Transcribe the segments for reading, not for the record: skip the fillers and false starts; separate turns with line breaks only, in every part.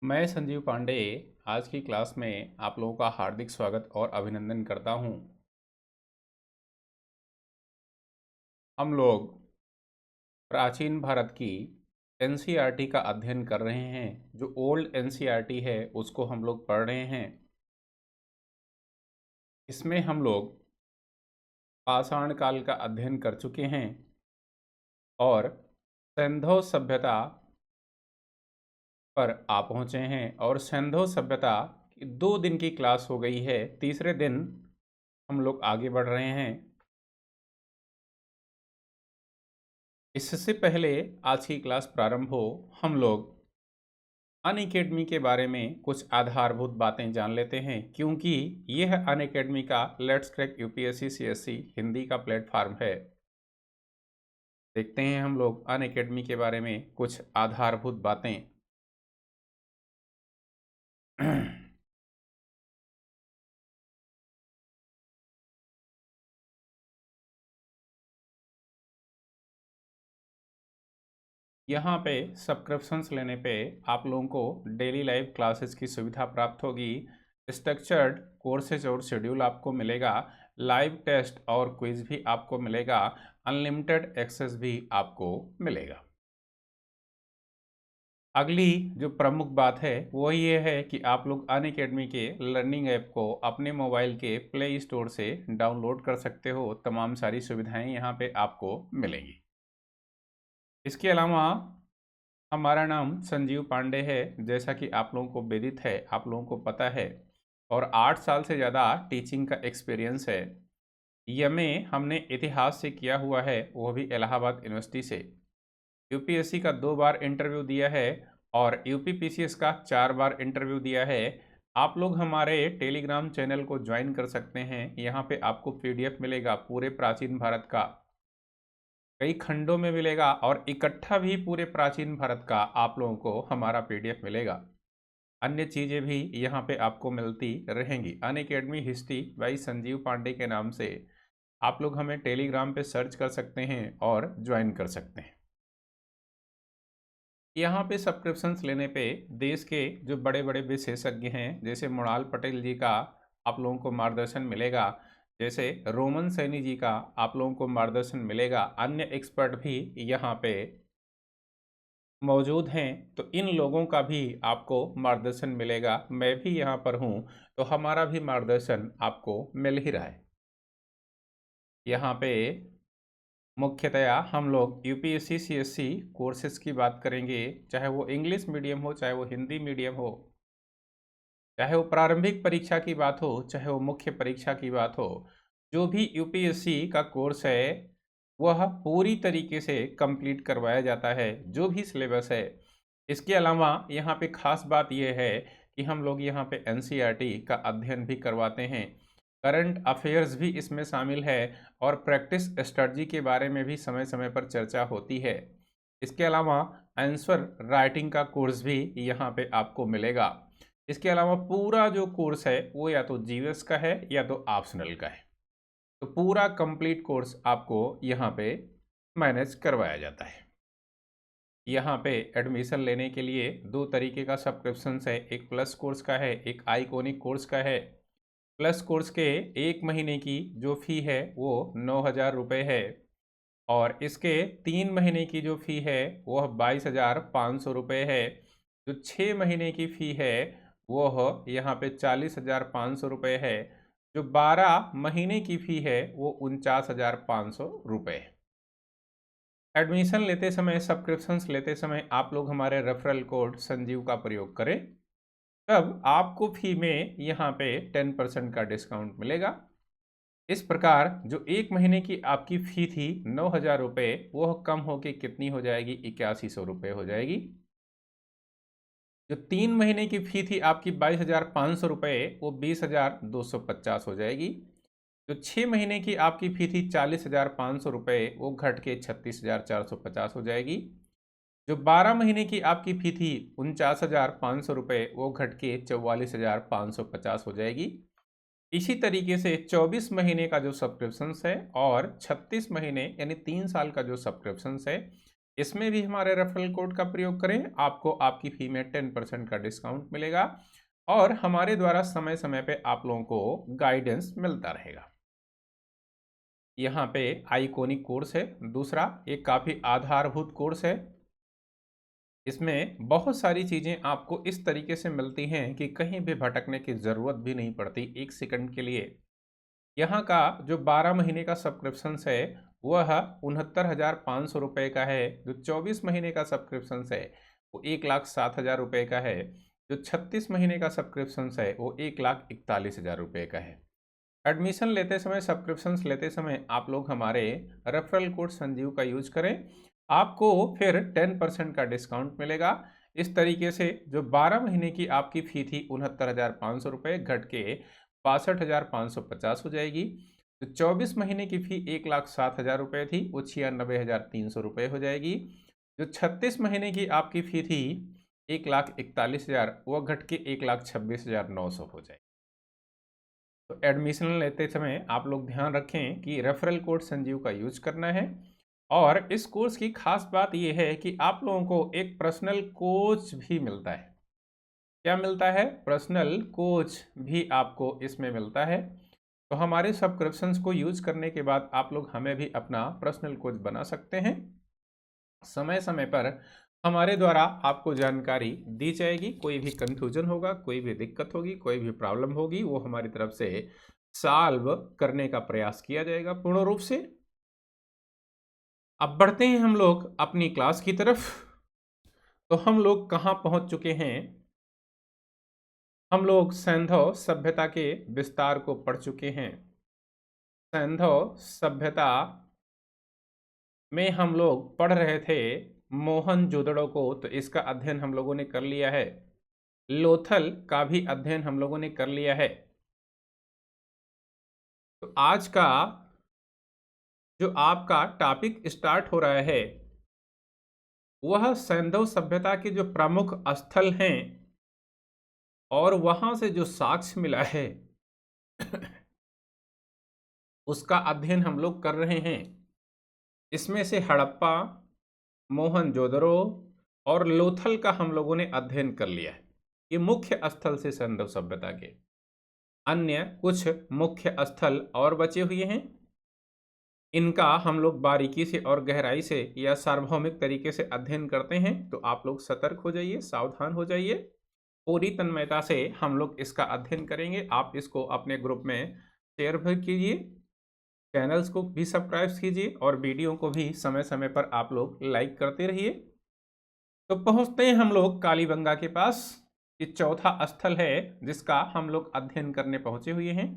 मैं संजीव पांडे आज की क्लास में आप लोगों का हार्दिक स्वागत और अभिनंदन करता हूं। हम लोग प्राचीन भारत की एनसीईआरटी का अध्ययन कर रहे हैं। जो ओल्ड एनसीईआरटी है उसको हम लोग पढ़ रहे हैं। इसमें हम लोग पाषाण काल का अध्ययन कर चुके हैं और सिंधु सभ्यता पर आ पहुंचे हैं। और सिंधु सभ्यता की 2 दिन की क्लास हो गई है। तीसरे दिन हम लोग आगे बढ़ रहे हैं। इससे पहले आज की क्लास प्रारंभ हो, हम लोग अनअकैडमी के बारे में कुछ आधारभूत बातें जान लेते हैं, क्योंकि यह अनअकैडमी का let's crack UPSC CSC Hindi का प्लेटफॉर्म है। देखते हैं हम लोग अनअकैडमी के बारे में कुछ आधारभूत बातें। यहाँ पे सब्सक्रिप्शंस लेने पे आप लोगों को डेली लाइव क्लासेस की सुविधा प्राप्त होगी। स्ट्रक्चर्ड कोर्सेज और शेड्यूल आपको मिलेगा। लाइव टेस्ट और क्विज भी आपको मिलेगा। अनलिमिटेड एक्सेस भी आपको मिलेगा। अगली जो प्रमुख बात है वो ये है कि आप लोग अनअकैडमी के लर्निंग ऐप को अपने मोबाइल के प्ले स्टोर से डाउनलोड कर सकते हो। तमाम सारी सुविधाएं यहाँ पे आपको मिलेंगी। इसके अलावा हमारा नाम संजीव पांडे है, जैसा कि आप लोगों को विदित है, आप लोगों को पता है। और 8 साल से ज़्यादा टीचिंग का एक्सपीरियंस है। यमे हमने इतिहास से किया हुआ है, वो भी इलाहाबाद यूनिवर्सिटी से। यूपीएससी का 2 बार इंटरव्यू दिया है और यूपीपीसीएस का 4 बार इंटरव्यू दिया है। आप लोग हमारे टेलीग्राम चैनल को ज्वाइन कर सकते हैं। यहाँ पे आपको पीडीएफ मिलेगा पूरे प्राचीन भारत का, कई खंडों में मिलेगा, और इकट्ठा भी पूरे प्राचीन भारत का आप लोगों को हमारा पीडीएफ मिलेगा। अन्य चीज़ें भी यहाँ पे आपको मिलती रहेंगी। Unacademy history by Sanjeev Pandey के नाम से आप लोग हमें टेलीग्राम पे सर्च कर सकते हैं और ज्वाइन कर सकते हैं। यहाँ पे सब्सक्रिप्शंस लेने पे देश के जो बड़े बड़े विशेषज्ञ हैं, जैसे मृणाल पटेल जी का आप लोगों को मार्गदर्शन मिलेगा, जैसे रोमन सैनी जी का आप लोगों को मार्गदर्शन मिलेगा। अन्य एक्सपर्ट भी यहाँ पे मौजूद हैं, तो इन लोगों का भी आपको मार्गदर्शन मिलेगा। मैं भी यहाँ पर हूँ, तो हमारा भी मार्गदर्शन आपको मिल ही रहा है। यहाँ पे मुख्यतया हम लोग यूपीएससी सीएससी कोर्सेज की बात करेंगे, चाहे वो इंग्लिश मीडियम हो, चाहे वो हिंदी मीडियम हो, चाहे वो प्रारंभिक परीक्षा की बात हो, चाहे वो मुख्य परीक्षा की बात हो। जो भी यूपीएससी का कोर्स है वह पूरी तरीके से कंप्लीट करवाया जाता है, जो भी सिलेबस है। इसके अलावा यहाँ पे खास बात यह है कि हम लोग यहाँ पे एनसीईआरटी का अध्ययन भी करवाते हैं। करंट अफेयर्स भी इसमें शामिल है और प्रैक्टिस स्ट्रेटजी के बारे में भी समय समय पर चर्चा होती है। इसके अलावा आंसर राइटिंग का कोर्स भी यहाँ पे आपको मिलेगा। इसके अलावा पूरा जो कोर्स है वो या तो जीएस का है या तो ऑप्शनल का है। तो पूरा कंप्लीट कोर्स आपको यहाँ पे मैनेज करवाया जाता है। यहाँ पे एडमिशन लेने के लिए 2 तरीके का सब्सक्रिप्शन है, एक प्लस कोर्स का है, एक आइकॉनिक कोर्स का है। प्लस कोर्स के 1 महीने की जो फ़ी है वो 9,000 रुपये है, और इसके 3 महीने की जो फ़ी है वह 22,500 रुपये है। जो 6 महीने की फ़ी है वह यहाँ पे 40,500 रुपये है। जो 12 महीने की फ़ी है वो 49,500 रुपये है। एडमिशन लेते समय, सब्सक्रिप्शंस लेते समय आप लोग हमारे रेफरल कोड संजीव का प्रयोग करें, तब आपको फ़ी में यहाँ पे 10% का डिस्काउंट मिलेगा। इस प्रकार जो 1 महीने की आपकी फ़ी थी 9,000 रुपये, वह कम होके कितनी हो जाएगी? 8100 रुपये हो जाएगी। जो 3 महीने की फ़ी थी आपकी 22,500 रुपये, वो 20,250 हो जाएगी। जो 6 महीने की आपकी फ़ी थी 40,500 रुपये, वो घट के 36,450 हो जाएगी। जो 12 महीने की आपकी फ़ी थी 49,500 रुपये, वो घट के 44,550 हो जाएगी। इसी तरीके से 24 महीने का जो सब्सक्रिप्शंस है और 36 महीने यानी 3 साल का जो सब्सक्रिप्शंस है, इसमें भी हमारे रेफरल कोड का प्रयोग करें, आपको आपकी फ़ी में 10% का डिस्काउंट मिलेगा और हमारे द्वारा समय समय पे आप लोगों को गाइडेंस मिलता रहेगा। यहाँ पे आइकॉनिक कोर्स है, दूसरा एक काफ़ी आधारभूत कोर्स है। इसमें बहुत सारी चीज़ें आपको इस तरीके से मिलती हैं कि कहीं भी भटकने की ज़रूरत भी नहीं पड़ती एक सेकंड के लिए। यहाँ का जो 12 महीने का सब्सक्रिप्शंस है वह 69,500 रुपये का है। जो 24 महीने का सब्सक्रिप्शंस है वो 1,07,000 रुपये का है। जो 36 महीने का सब्सक्रिप्शंस है वो 1,41,000 रुपये का है। एडमिशन लेते समय, सब्सक्रिप्शंस लेते समय आप लोग हमारे रेफरल कोड संजीव का यूज करें, आपको फिर 10% का डिस्काउंट मिलेगा। इस तरीके से जो 12 महीने की आपकी फ़ी थी 69,500 रुपये घट के 62,550 हो जाएगी। जो 24 महीने की फ़ी 1,07,000 रुपये थी वो 96,300 रुपये हो जाएगी। जो 36 महीने की आपकी फ़ी थी 1,41,000 वह घट के 1,26,900 हो जाएगी। तो एडमिशन लेते समय आप लोग ध्यान रखें कि रेफरल कोड संजीव का यूज करना है। और इस कोर्स की खास बात यह है कि आप लोगों को एक पर्सनल कोच भी मिलता है। क्या मिलता है? पर्सनल कोच भी आपको इसमें मिलता है। तो हमारे सब्सक्रिप्शंस को यूज करने के बाद आप लोग हमें भी अपना पर्सनल कोच बना सकते हैं। समय समय पर हमारे द्वारा आपको जानकारी दी जाएगी। कोई भी कंफ्यूजन होगा, कोई भी दिक्कत होगी, कोई भी प्रॉब्लम होगी, वो हमारी तरफ से सॉल्व करने का प्रयास किया जाएगा पूर्ण रूप से। अब बढ़ते हैं हम लोग अपनी क्लास की तरफ। तो हम लोग कहाँ पहुँच चुके हैं? हम लोग सैंधव सभ्यता के विस्तार को पढ़ चुके हैं। सैंधव सभ्यता में हम लोग पढ़ रहे थे मोहनजोदड़ो को, तो इसका अध्ययन हम लोगों ने कर लिया है। लोथल का भी अध्ययन हम लोगों ने कर लिया है। तो आज का जो आपका टॉपिक स्टार्ट हो रहा है वह सैंधव सभ्यता के जो प्रमुख स्थल हैं और वहां से जो साक्ष्य मिला है उसका अध्ययन हम लोग कर रहे हैं। इसमें से हड़प्पा, मोहनजोदड़ो और लोथल का हम लोगों ने अध्ययन कर लिया है। ये मुख्य स्थल से सैंधव सभ्यता के। अन्य कुछ मुख्य स्थल और बचे हुए हैं, इनका हम लोग बारीकी से और गहराई से या सार्वभौमिक तरीके से अध्ययन करते हैं। तो आप लोग सतर्क हो जाइए, सावधान हो जाइए। पूरी तन्मयता से हम लोग इसका अध्ययन करेंगे। आप इसको अपने ग्रुप में शेयर भी कीजिए, चैनल्स को भी सब्सक्राइब कीजिए और वीडियो को भी समय समय पर आप लोग लाइक करते रहिए। तो पहुंचते हैं हम लोग कालीबंगा के पास। ये चौथा स्थल है जिसका हम लोग अध्ययन करने पहुंचे हुए हैं।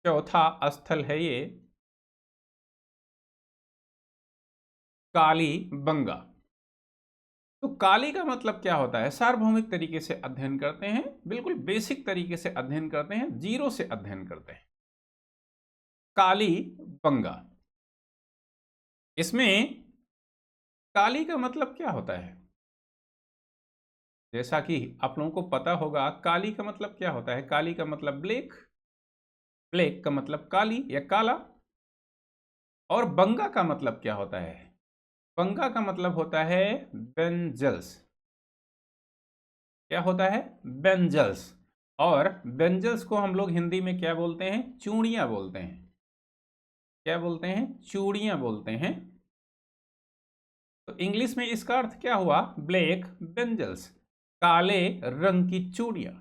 चौथा स्थल है ये कालीबंगा। तो काली का मतलब क्या होता है? सार्वभौमिक तरीके से अध्ययन करते हैं, बिल्कुल बेसिक तरीके से अध्ययन करते हैं, जीरो से अध्ययन करते हैं। कालीबंगा, इसमें काली का मतलब क्या होता है? जैसा कि आप लोगों को पता होगा, काली का मतलब क्या होता है? काली का मतलब ब्लैक, ब्लैक का मतलब काली या काला। और बंगा का मतलब क्या होता है? बंगा का मतलब होता है बेंजल्स। क्या होता है? बेंजल्स। और बेंजल्स को हम लोग हिंदी में क्या बोलते हैं? चूड़ियां बोलते हैं। क्या बोलते हैं? चूड़ियां बोलते हैं। तो इंग्लिश में इसका अर्थ क्या हुआ? ब्लैक बेंजल्स, काले रंग की चूड़ियां।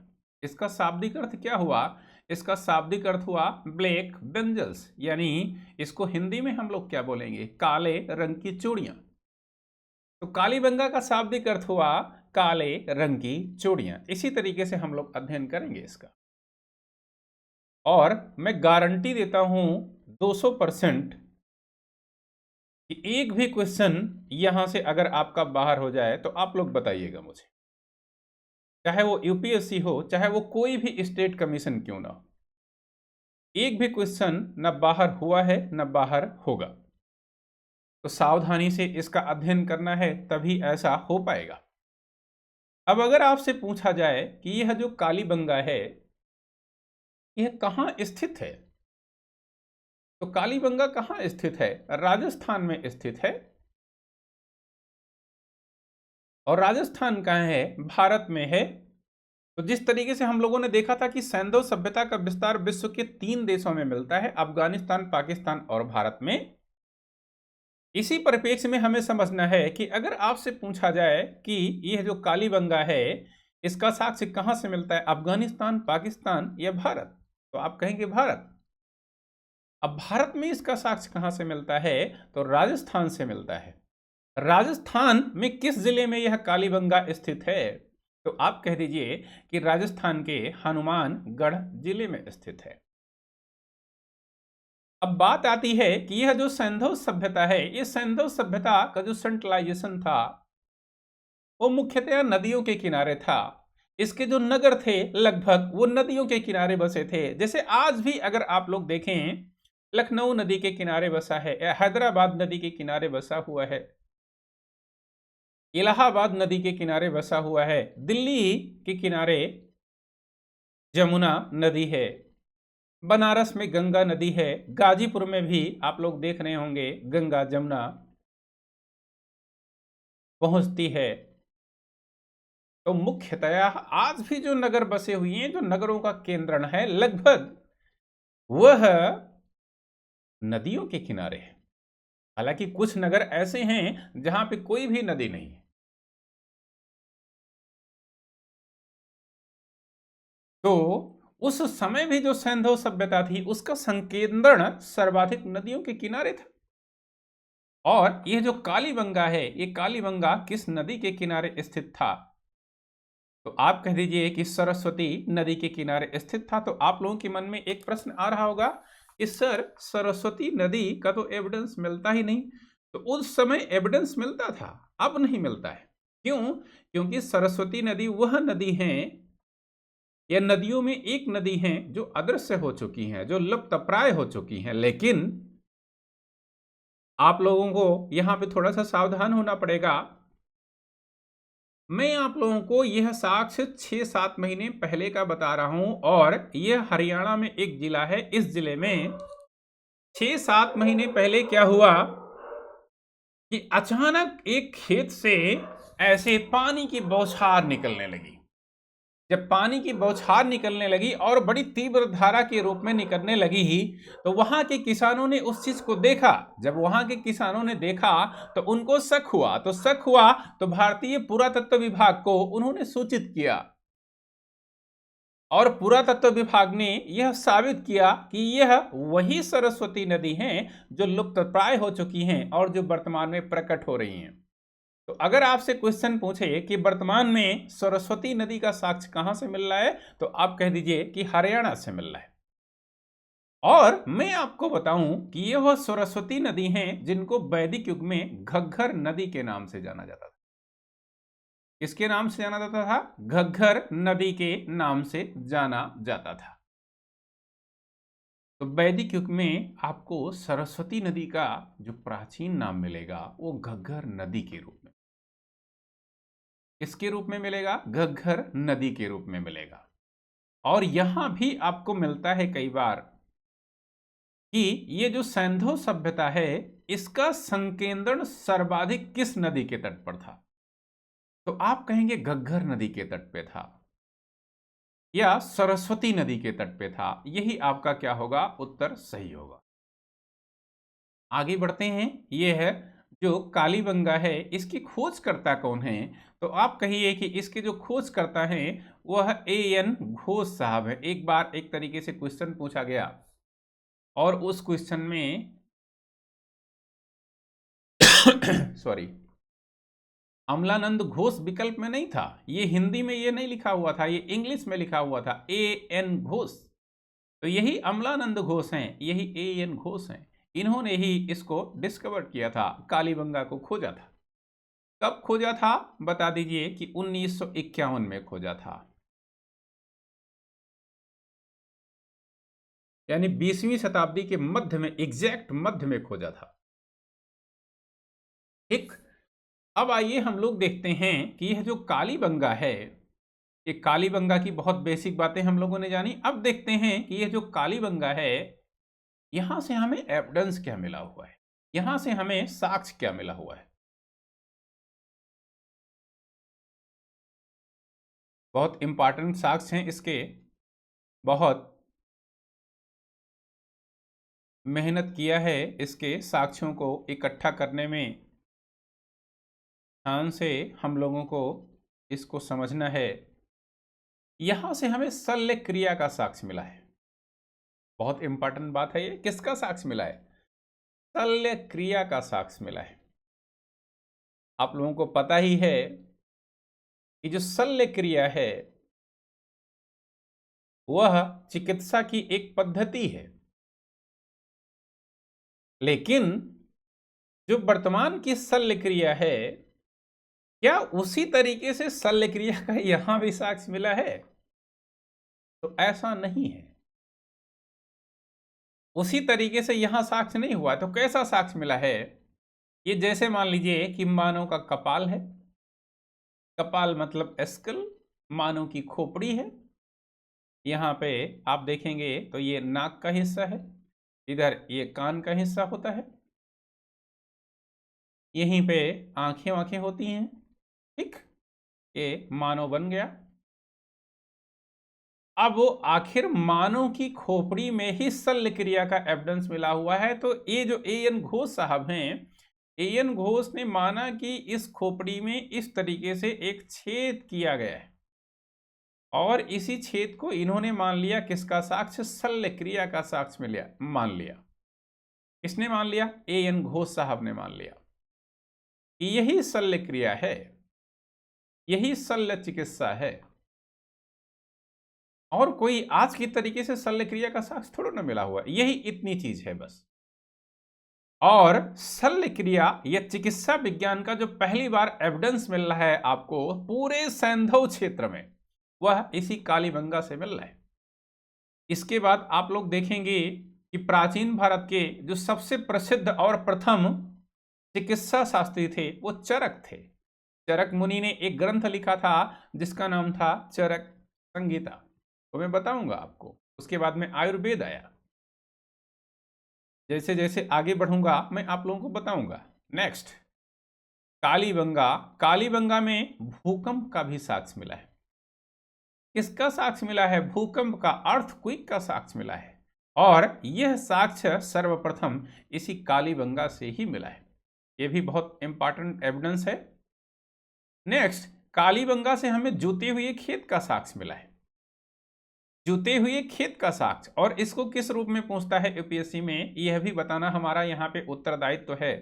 इसका शाब्दिक अर्थ क्या हुआ? इसका शाब्दिक अर्थ हुआ ब्लैक बेंजल्स, यानी इसको हिंदी में हम लोग क्या बोलेंगे? काले रंग की चूड़ियां। तो कालीबंगा का शाब्दिक अर्थ हुआ काले रंग की चूड़ियां। इसी तरीके से हम लोग अध्ययन करेंगे इसका। और मैं गारंटी देता हूं 200% कि एक भी क्वेश्चन यहां से अगर आपका बाहर हो जाए तो आप लोग बताइएगा मुझे, चाहे वो यूपीएससी हो, चाहे वो कोई भी स्टेट कमीशन क्यों ना हो, एक भी क्वेश्चन न बाहर हुआ है न बाहर होगा। तो सावधानी से इसका अध्ययन करना है, तभी ऐसा हो पाएगा। अब अगर आपसे पूछा जाए कि यह जो कालीबंगा है यह कहाँ स्थित है, तो कालीबंगा कहाँ स्थित है? राजस्थान में स्थित है। और राजस्थान कहाँ है? भारत में है। तो जिस तरीके से हम लोगों ने देखा था कि सैंधव सभ्यता का विस्तार विश्व के 3 देशों में मिलता है, अफगानिस्तान, पाकिस्तान और भारत में। इसी परिप्रेक्ष्य में हमें समझना है कि अगर आपसे पूछा जाए कि यह जो कालीबंगा है इसका साक्ष्य कहां से मिलता है, अफगानिस्तान, पाकिस्तान या भारत, तो आप कहेंगे भारत। अब भारत में इसका साक्ष्य कहां से मिलता है? तो राजस्थान से मिलता है। राजस्थान में किस जिले में यह कालीबंगा स्थित है? तो आप कह दीजिए कि राजस्थान के हनुमानगढ़ जिले में स्थित है। अब बात आती है कि यह जो सैंधव सभ्यता है, ये सैंधव सभ्यता का जो सेंट्रलाइजेशन था वो मुख्यतः नदियों के किनारे था। इसके जो नगर थे लगभग वो नदियों के किनारे बसे थे। जैसे आज भी अगर आप लोग देखें, लखनऊ नदी के किनारे बसा है, या हैदराबाद नदी के किनारे बसा हुआ है, इलाहाबाद नदी के किनारे बसा हुआ है, दिल्ली के किनारे जमुना नदी है, बनारस में गंगा नदी है, गाजीपुर में भी आप लोग देख रहे होंगे गंगा जमुना पहुंचती है। तो मुख्यतया आज भी जो नगर बसे हुए हैं, जो नगरों का केंद्रण है लगभग वह नदियों के किनारे है। हालांकि कुछ नगर ऐसे हैं जहां पे कोई भी नदी नहीं है। तो उस समय भी जो सैंधव सभ्यता थी उसका संकेंद्रण सर्वाधिक नदियों के किनारे था। और यह जो कालीबंगा है, ये कालीबंगा किस नदी के किनारे स्थित था? तो आप कह दीजिए कि सरस्वती नदी के किनारे स्थित था। तो आप लोगों के मन में एक प्रश्न आ रहा होगा कि सर सरस्वती नदी का तो एविडेंस मिलता ही नहीं। तो उस समय एविडेंस मिलता था, अब नहीं मिलता है। क्यों? क्योंकि सरस्वती नदी वह नदी है, या नदियों में एक नदी है जो अदृश्य हो चुकी हैं, जो लुप्तप्राय हो चुकी हैं। लेकिन आप लोगों को यहां पे थोड़ा सा सावधान होना पड़ेगा। मैं आप लोगों को यह साक्ष्य 6-7 महीने पहले का बता रहा हूं, और यह हरियाणा में एक जिला है। इस जिले में 6-7 महीने पहले क्या हुआ कि अचानक एक खेत से ऐसे पानी की बौछार निकलने लगी। जब पानी की बौछार निकलने लगी और बड़ी तीव्र धारा के रूप में निकलने लगी ही, तो वहां के किसानों ने उस चीज को देखा। जब वहां के किसानों ने देखा तो उनको शक हुआ, तो भारतीय पुरातत्व विभाग को उन्होंने सूचित किया, और पुरातत्व विभाग ने यह साबित किया कि यह वही सरस्वती नदी है जो लुप्तप्राय हो चुकी हैं और जो वर्तमान में प्रकट हो रही हैं। तो अगर आपसे क्वेश्चन पूछे कि वर्तमान में सरस्वती नदी का साक्ष्य कहां से मिल रहा है, तो आप कह दीजिए कि हरियाणा से मिल रहा है। और मैं आपको बताऊं कि यह वह सरस्वती नदी हैं जिनको वैदिक युग में घग्घर नदी के नाम से जाना जाता था। किसके नाम से जाना जाता था? घग्घर नदी के नाम से जाना जाता था। तो वैदिक युग में आपको सरस्वती नदी का जो प्राचीन नाम मिलेगा वो घग्घर नदी के रूप में। किसके रूप में मिलेगा? घग्घर नदी के रूप में मिलेगा। और यहां भी आपको मिलता है कई बार कि ये जो सैंधव सभ्यता है इसका संकेंद्रण सर्वाधिक किस नदी के तट पर था? तो आप कहेंगे घग्घर नदी के तट पे था, या सरस्वती नदी के तट पे था। यही आपका क्या होगा? उत्तर सही होगा। आगे बढ़ते हैं। यह है जो कालीबंगा है, इसकी खोजकर्ता कौन है? तो आप कहिए कि इसके जो खोजकर्ता हैं वह A.N. घोष साहब है। एक बार एक तरीके से क्वेश्चन पूछा गया और उस क्वेश्चन में सॉरी, अमलानंद घोष विकल्प में नहीं था। ये हिंदी में ये नहीं लिखा हुआ था, ये इंग्लिश में लिखा हुआ था A.N. घोष। तो यही अमलानंद घोष हैं, यही A.N. घोष हैं। इन्होंने ही इसको डिस्कवर किया था, कालीबंगा को खोजा था। कब खोजा था? बता दीजिए कि 1951 में खोजा था, यानी 20वीं शताब्दी के मध्य में, एग्जैक्ट मध्य में खोजा था। ठीक। अब आइए हम लोग देखते हैं कि यह जो कालीबंगा है, ये कालीबंगा की बहुत बेसिक बातें हम लोगों ने जानी। अब देखते हैं कि यह जो कालीबंगा है यहां से हमें एविडेंस क्या मिला हुआ है, यहां से हमें साक्ष्य क्या मिला हुआ है। बहुत इंपॉर्टेंट साक्ष्य हैं इसके, बहुत मेहनत किया है इसके साक्ष्यों को इकट्ठा करने में। ध्यान से हम लोगों को इसको समझना है। यहां से हमें शल्य क्रिया का साक्ष्य मिला है, बहुत इंपॉर्टेंट बात है ये। किसका साक्ष्य मिला है? शल्य क्रिया का साक्ष्य मिला है। आप लोगों को पता ही है कि जो शल्य क्रिया है वह चिकित्सा की एक पद्धति है, लेकिन जो वर्तमान की शल्य क्रिया है, क्या उसी तरीके से शल्य क्रिया का यहां भी साक्ष्य मिला है? तो ऐसा नहीं है, उसी तरीके से यहां साक्ष्य नहीं हुआ। तो कैसा साक्ष्य मिला है? ये जैसे मान लीजिए कि मानव का कपाल है, कपाल मतलब स्कल, मानव की खोपड़ी है। यहाँ पे आप देखेंगे तो ये नाक का हिस्सा है, इधर ये कान का हिस्सा होता है, यहीं पे आंखें आंखें होती हैं। ठीक, ये मानव बन गया। अब वो आखिर मानव की खोपड़ी में ही शल्य क्रिया का एविडेंस मिला हुआ है। तो ये जो एएन घोष साहब हैं, एएन घोष ने माना कि इस खोपड़ी में इस तरीके से एक छेद किया गया है, और इसी छेद को इन्होंने मान लिया किसका साक्ष्य? शल्य क्रिया का साक्ष्य मान लिया। किसने मान लिया? एएन घोष साहब ने मान लिया कि यही शल्य क्रिया है, यही शल्य चिकित्सा है, और कोई आज की तरीके से शल्य क्रिया का साक्ष्य थोड़ा ना मिला हुआ। यही इतनी चीज है बस। और शल्य क्रिया या चिकित्सा विज्ञान का जो पहली बार एविडेंस मिल रहा है आपको पूरे सैंधव क्षेत्र में, वह इसी कालीबंगा से मिल रहा है। इसके बाद आप लोग देखेंगे कि प्राचीन भारत के जो सबसे प्रसिद्ध और प्रथम चिकित्सा शास्त्री थे वो चरक थे। चरक मुनि ने एक ग्रंथ लिखा था जिसका नाम था चरक संहिता, तो मैं बताऊंगा आपको। उसके बाद में आयुर्वेद आया। जैसे जैसे आगे बढ़ूंगा मैं आप लोगों को बताऊंगा। नेक्स्ट, कालीबंगा। कालीबंगा में भूकंप का भी साक्ष्य मिला है। किसका साक्ष्य मिला है? भूकंप का, अर्थक्वेक का साक्ष्य मिला है। और यह साक्ष्य सर्वप्रथम इसी कालीबंगा से ही मिला है। यह भी बहुत इंपॉर्टेंट एविडेंस है। नेक्स्ट, कालीबंगा से हमें जूते हुए खेत का साक्ष्य मिला है। जूते हुए खेत का साक्ष्य, और इसको किस रूप में पूछता है यूपीएससी में, यह भी बताना हमारा यहाँ पे उत्तरदायित्व है।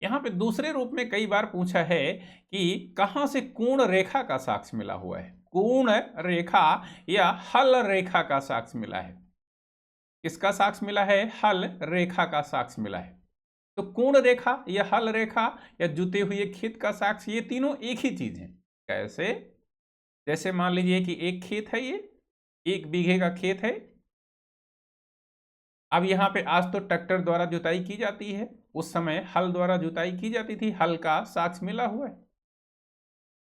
यहाँ पे दूसरे रूप में कई बार पूछा है कि कहां से कोण रेखा का साक्ष्य मिला हुआ है। कोण रेखा या हल रेखा का साक्ष्य मिला है। किसका साक्ष्य मिला है? हल रेखा का साक्ष्य मिला है। तो कोण रेखा या हल रेखा या जुते हुए खेत का साक्ष्य, ये तीनों एक ही चीज है। कैसे? जैसे मान लीजिए कि एक खेत है, ये 1 बीघे का खेत है। अब यहाँ पे आज तो ट्रैक्टर द्वारा जुताई की जाती है, उस समय हल द्वारा जुताई की जाती थी। हल का साक्ष्य मिला हुआ है।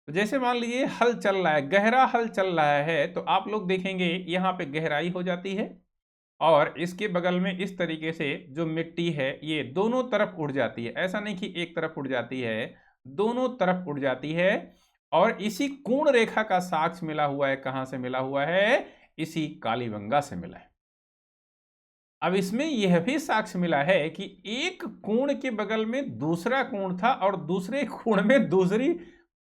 तो जैसे मान लीजिए हल चल रहा है, गहरा हल चल रहा है, तो आप लोग देखेंगे यहाँ पे गहराई हो जाती है, और इसके बगल में इस तरीके से जो मिट्टी है ये दोनों तरफ उड़ जाती है। ऐसा नहीं कि एक तरफ उड़ जाती है, दोनों तरफ उड़ जाती है। और इसी कोण रेखा का साक्ष्य मिला हुआ है। कहां से मिला हुआ है? इसी कालीबंगा से मिला है। अब इसमें यह भी साक्ष्य मिला है कि एक कोण के बगल में दूसरा कोण था, और दूसरे कोण में दूसरी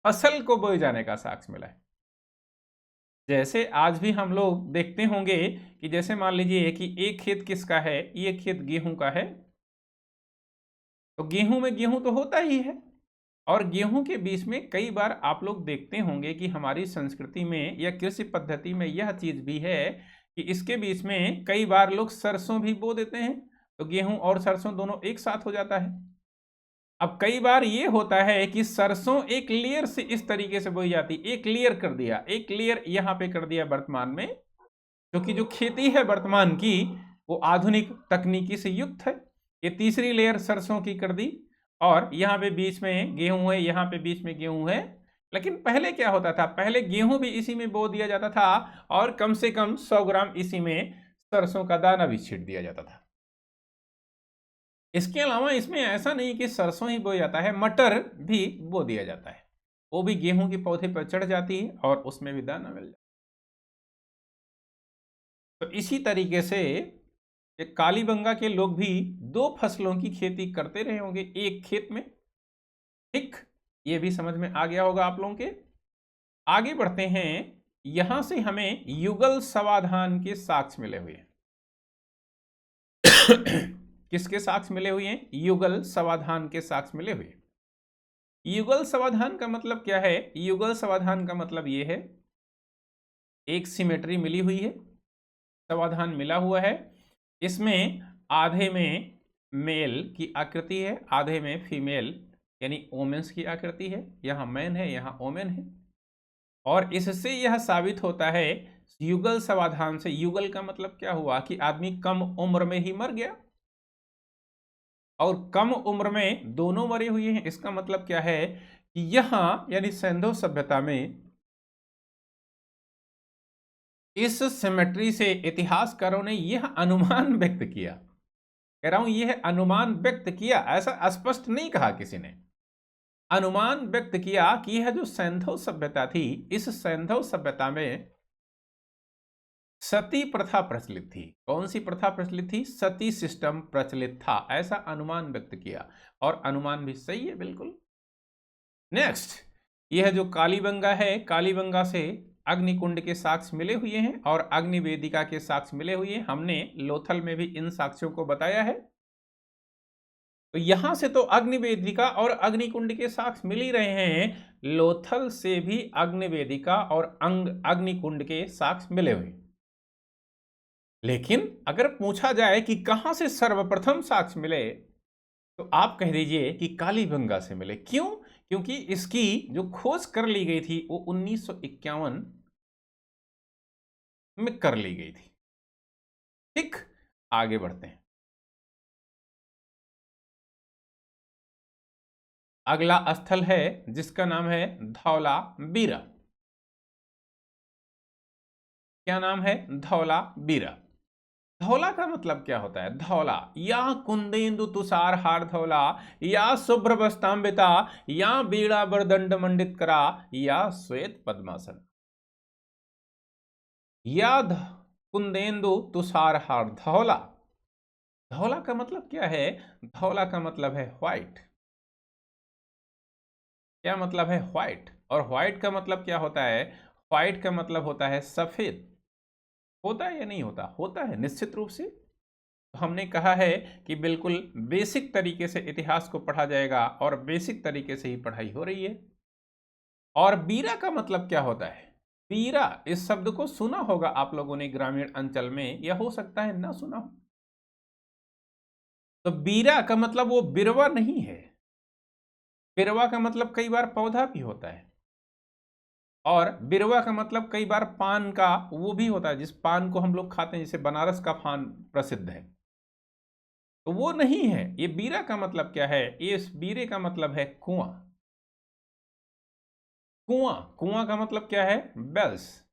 फसल को बोए जाने का साक्ष्य मिला है। जैसे आज भी हम लोग देखते होंगे कि जैसे मान लीजिए कि एक खेत किसका है? ये खेत गेहूं का है, तो गेहूं में गेहूं तो होता ही है। और गेहूं के बीच में कई बार आप लोग देखते होंगे कि हमारी संस्कृति में या कृषि पद्धति में यह चीज भी है कि इसके बीच में कई बार लोग सरसों भी बो देते हैं, तो गेहूं और सरसों दोनों एक साथ हो जाता है। अब कई बार ये होता है कि सरसों एक लेयर से इस तरीके से बोई जाती, एक लेयर कर दिया, एक लेयर यहां पे कर दिया वर्तमान में, क्योंकि जो खेती है वर्तमान की वो आधुनिक तकनीकी से युक्त है। ये तीसरी लेयर सरसों की कर दी, और यहाँ पे बीच में गेहूं है, यहाँ पे बीच में गेहूं है। लेकिन पहले क्या होता था? पहले गेहूं भी इसी में बो दिया जाता था, और कम से कम 100 ग्राम इसी में सरसों का दाना भी छींट दिया जाता था। इसके अलावा इसमें ऐसा नहीं कि सरसों ही बोया जाता है, मटर भी बो दिया जाता है। वो भी गेहूं के पौधे पर चढ़ जाती है और उसमें भी दाना मिल जाता है। तो इसी तरीके से ये कालीबंगा के लोग भी 2 फसलों की खेती करते रहे होंगे एक खेत में। ठीक, ये भी समझ में आ गया होगा आप लोगों के। आगे बढ़ते हैं, यहां से हमें युगल समाधान के साक्ष्य मिले हुए हैं। किसके साक्ष्य मिले हुए हैं? युगल समाधान के साक्ष्य मिले हुए। युगल समाधान का मतलब क्या है? युगल समाधान का मतलब यह है, एक सिमेट्री मिली हुई है, समाधान मिला हुआ है, इसमें आधे में मेल की आकृति है, आधे में फीमेल यानी ओमेन्स की आकृति है, यहां मैन है यहां ओमेन है। और इससे यह साबित होता है युगल समाधान से, युगल का मतलब क्या हुआ कि आदमी कम उम्र में ही मर गया, और कम उम्र में दोनों मरे हुए हैं। इसका मतलब क्या है कि यहां यानी सिंधु सभ्यता में इस सिमेट्री से इतिहासकारों ने यह अनुमान व्यक्त किया, कह रहा हूं यह अनुमान व्यक्त किया, ऐसा स्पष्ट नहीं कहा किसी ने, अनुमान व्यक्त किया कि यह जो सिंधु सभ्यता थी, इस सिंधु सभ्यता में सती प्रथा प्रचलित थी। कौन सी प्रथा प्रचलित थी? सती सिस्टम प्रचलित था, ऐसा अनुमान व्यक्त किया, और अनुमान भी सही है बिल्कुल। नेक्स्ट, यह जो कालीबंगा है, कालीबंगा से अग्निकुंड के साक्ष्य मिले हुए हैं और अग्निवेदिका के साक्ष्य मिले हुए हैं। हमने लोथल में भी इन साक्ष्यों को बताया है। तो यहां से तो अग्निवेदिका और अग्निकुंड के साक्ष्य मिल ही रहे हैं, लोथल से भी अग्निवेदिका और अग्निकुंड के साक्ष्य मिले हुए। लेकिन अगर पूछा जाए कि कहां से सर्वप्रथम साक्ष्य मिले, तो आप कह दीजिए कि कालीबंगा से मिले। क्यों? क्योंकि इसकी जो खोज कर ली गई थी वो 1951 में कर ली गई थी। ठीक, आगे बढ़ते हैं। अगला स्थल है जिसका नाम है धौलावीरा। क्या नाम है? धौलावीरा। धौला का मतलब क्या होता है? धौला, या कुंदेन्दु तुषार हार धौला, या शुभ्र वस्तांबिता, या बीड़ा बरदंड मंडित करा, या श्वेत पद्मासन। या कुंदेन्दु तुषार हार धौला। धौला का मतलब क्या है? धौला का मतलब है व्हाइट। क्या मतलब है? व्हाइट। और व्हाइट का मतलब क्या होता है? व्हाइट का मतलब होता है सफेद। होता है या नहीं होता? होता है निश्चित रूप से। तो हमने कहा है कि बिल्कुल बेसिक तरीके से इतिहास को पढ़ा जाएगा, और बेसिक तरीके से ही पढ़ाई हो रही है। और बीरा का मतलब क्या होता है? बीरा, इस शब्द को सुना होगा आप लोगों ने ग्रामीण अंचल में, या हो सकता है ना सुना हो। तो बीरा का मतलब वो बिरवा नहीं है। बिरवा का मतलब कई बार पौधा भी होता है, और बिरवा का मतलब कई बार पान का वो भी होता है, जिस पान को हम लोग खाते हैं, जैसे बनारस का पान प्रसिद्ध है। तो वो नहीं है। ये बीरा का मतलब क्या है? ये इस बीरे का मतलब है कुआं। कुआं, कुआं का मतलब क्या है? बेल्स।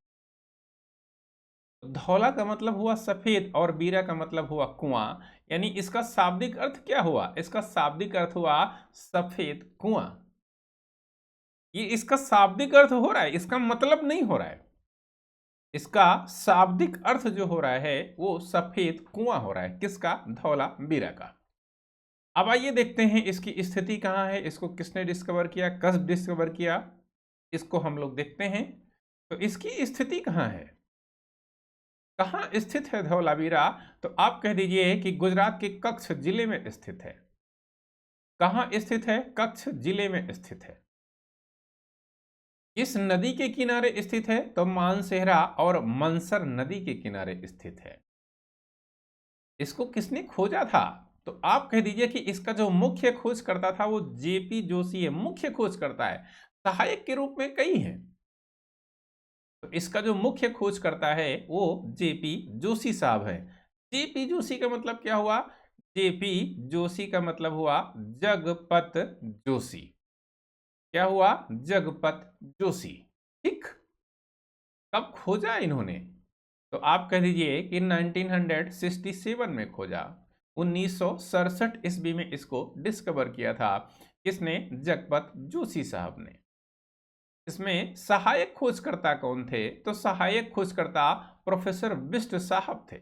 धौला का मतलब हुआ सफेद और बीरा का मतलब हुआ कुआं, यानी इसका शाब्दिक अर्थ क्या हुआ? इसका शाब्दिक अर्थ हुआ सफेद कुआं। ये इसका शाब्दिक अर्थ हो रहा है, इसका मतलब नहीं हो रहा है। इसका शाब्दिक अर्थ जो हो रहा है वो सफेद कुआं हो रहा है। किसका? धौला बीरा का। अब आइए देखते हैं इसकी स्थिति कहां है, इसको किसने डिस्कवर किया, कब डिस्कवर किया, इसको हम लोग देखते हैं। तो इसकी स्थिति कहां है, कहां स्थित है धौलावीरा? तो आप कह दीजिए कि गुजरात के कच्छ जिले में स्थित है। कहां स्थित है? कच्छ जिले में स्थित है। इस नदी के किनारे स्थित है, तो मानसेहरा और मनसर नदी के किनारे स्थित है। इसको किसने खोजा था? तो आप कह दीजिए कि इसका जो मुख्य खोजकर्ता था वो जेपी जोशी है। मुख्य खोजकर्ता है, सहायक के रूप में कई हैं। तो इसका जो मुख्य खोजकर्ता है वो जेपी जोशी साहब है। जेपी जोशी का मतलब क्या हुआ? जेपी जोशी का मतलब हुआ जगपत जोशी। क्या हुआ? जगपत जोशी। ठीक, कब खोजा इन्होंने? तो आप कह दीजिए कि 1967 में खोजा। 1967 ईस्वी में इसको डिस्कवर किया था। किसने? जगपत जोशी साहब ने। इसमें सहायक खोजकर्ता कौन थे? तो सहायक खोजकर्ता प्रोफेसर बिष्ट साहब थे।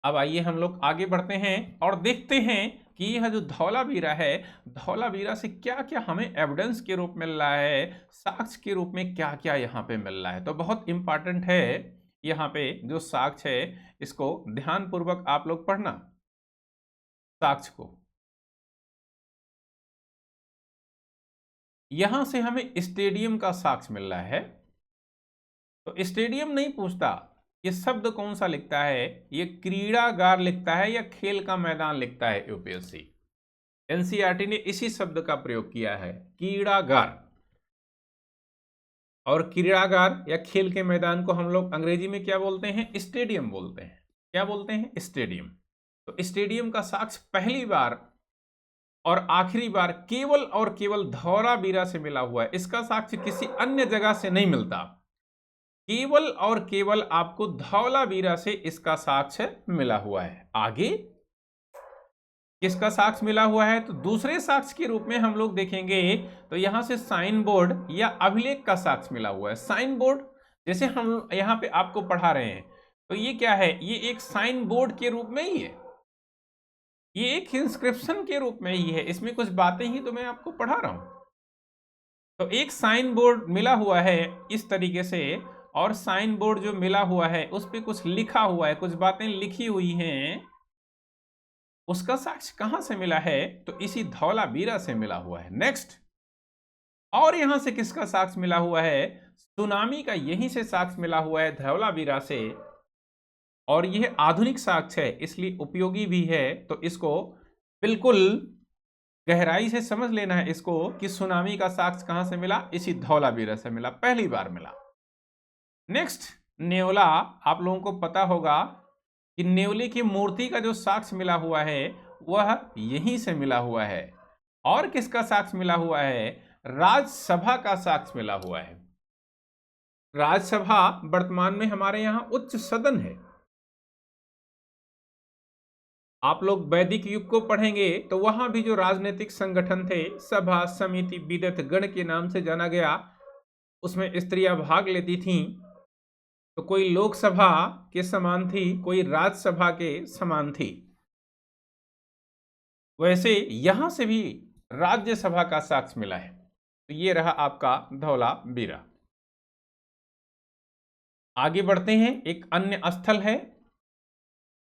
अब आइए हम लोग आगे बढ़ते हैं और देखते हैं कि यह जो धौलावीरा है, धौलावीरा से क्या क्या हमें एविडेंस के रूप में मिल रहा है, साक्ष्य के रूप में क्या क्या यहाँ पे मिल रहा है। तो बहुत इंपॉर्टेंट है यहाँ पे जो साक्ष्य है, इसको ध्यानपूर्वक आप लोग पढ़ना। साक्ष्य को यहां से हमें स्टेडियम का साक्ष्य मिल रहा है। तो स्टेडियम नहीं पूछता ये शब्द कौन सा लिखता है, ये क्रीड़ागार लिखता है या खेल का मैदान लिखता है। यूपीएससी एनसीईआरटी ने इसी शब्द का प्रयोग किया है, क्रीड़ागार। और क्रीड़ागार या खेल के मैदान को हम लोग अंग्रेजी में क्या बोलते हैं? स्टेडियम बोलते हैं। क्या बोलते हैं? स्टेडियम। तो स्टेडियम का साक्ष्य पहली बार और आखिरी बार केवल और केवल धौलावीरा से मिला हुआ है। इसका साक्ष्य किसी अन्य जगह से नहीं मिलता, केवल और केवल आपको धौलावीरा से इसका साक्ष्य मिला हुआ है। आगे किसका साक्ष्य मिला हुआ है? तो दूसरे साक्ष्य के रूप में हम लोग देखेंगे तो यहां से साइन बोर्ड या अभिलेख का साक्ष्य मिला हुआ है। साइन बोर्ड जैसे हम यहां पे आपको पढ़ा रहे हैं, तो ये क्या है? ये एक साइन बोर्ड के रूप में ही है, ये एक इंस्क्रिप्शन के रूप में ही है। इसमें कुछ बातें ही तो मैं आपको पढ़ा रहा हूं। तो एक साइन बोर्ड मिला हुआ है इस तरीके से, और साइन बोर्ड जो मिला हुआ है उस पर कुछ लिखा हुआ है, कुछ बातें लिखी हुई हैं। उसका साक्ष्य कहां से मिला है? तो इसी धौलावीरा से मिला हुआ है। नेक्स्ट, और यहां से किसका साक्ष्य मिला हुआ है? सुनामी का यहीं से साक्ष्य मिला हुआ है, धौलावीरा से। और यह आधुनिक साक्ष्य है इसलिए उपयोगी भी है। तो इसको बिल्कुल गहराई से समझ लेना है इसको कि सुनामी का साक्ष्य कहां से मिला? इसी धौलावीरा से मिला, पहली बार मिला। नेक्स्ट, नेवला। आप लोगों को पता होगा कि नेवले की मूर्ति का जो साक्ष्य मिला हुआ है वह यहीं से मिला हुआ है। और किसका साक्ष्य मिला हुआ है? राज्यसभा का साक्ष्य मिला हुआ है। राज्यसभा वर्तमान में हमारे यहां उच्च सदन है। आप लोग वैदिक युग को पढ़ेंगे तो वहां भी जो राजनीतिक संगठन थे, सभा, समिति, विदत गण के नाम से जाना गया, उसमें स्त्रियां भाग लेती थीं। तो कोई लोकसभा के समान थी, कोई राज्यसभा के समान थी। वैसे यहां से भी राज्यसभा का साक्ष्य मिला है। तो ये रहा आपका धौलावीरा। आगे बढ़ते हैं, एक अन्य स्थल है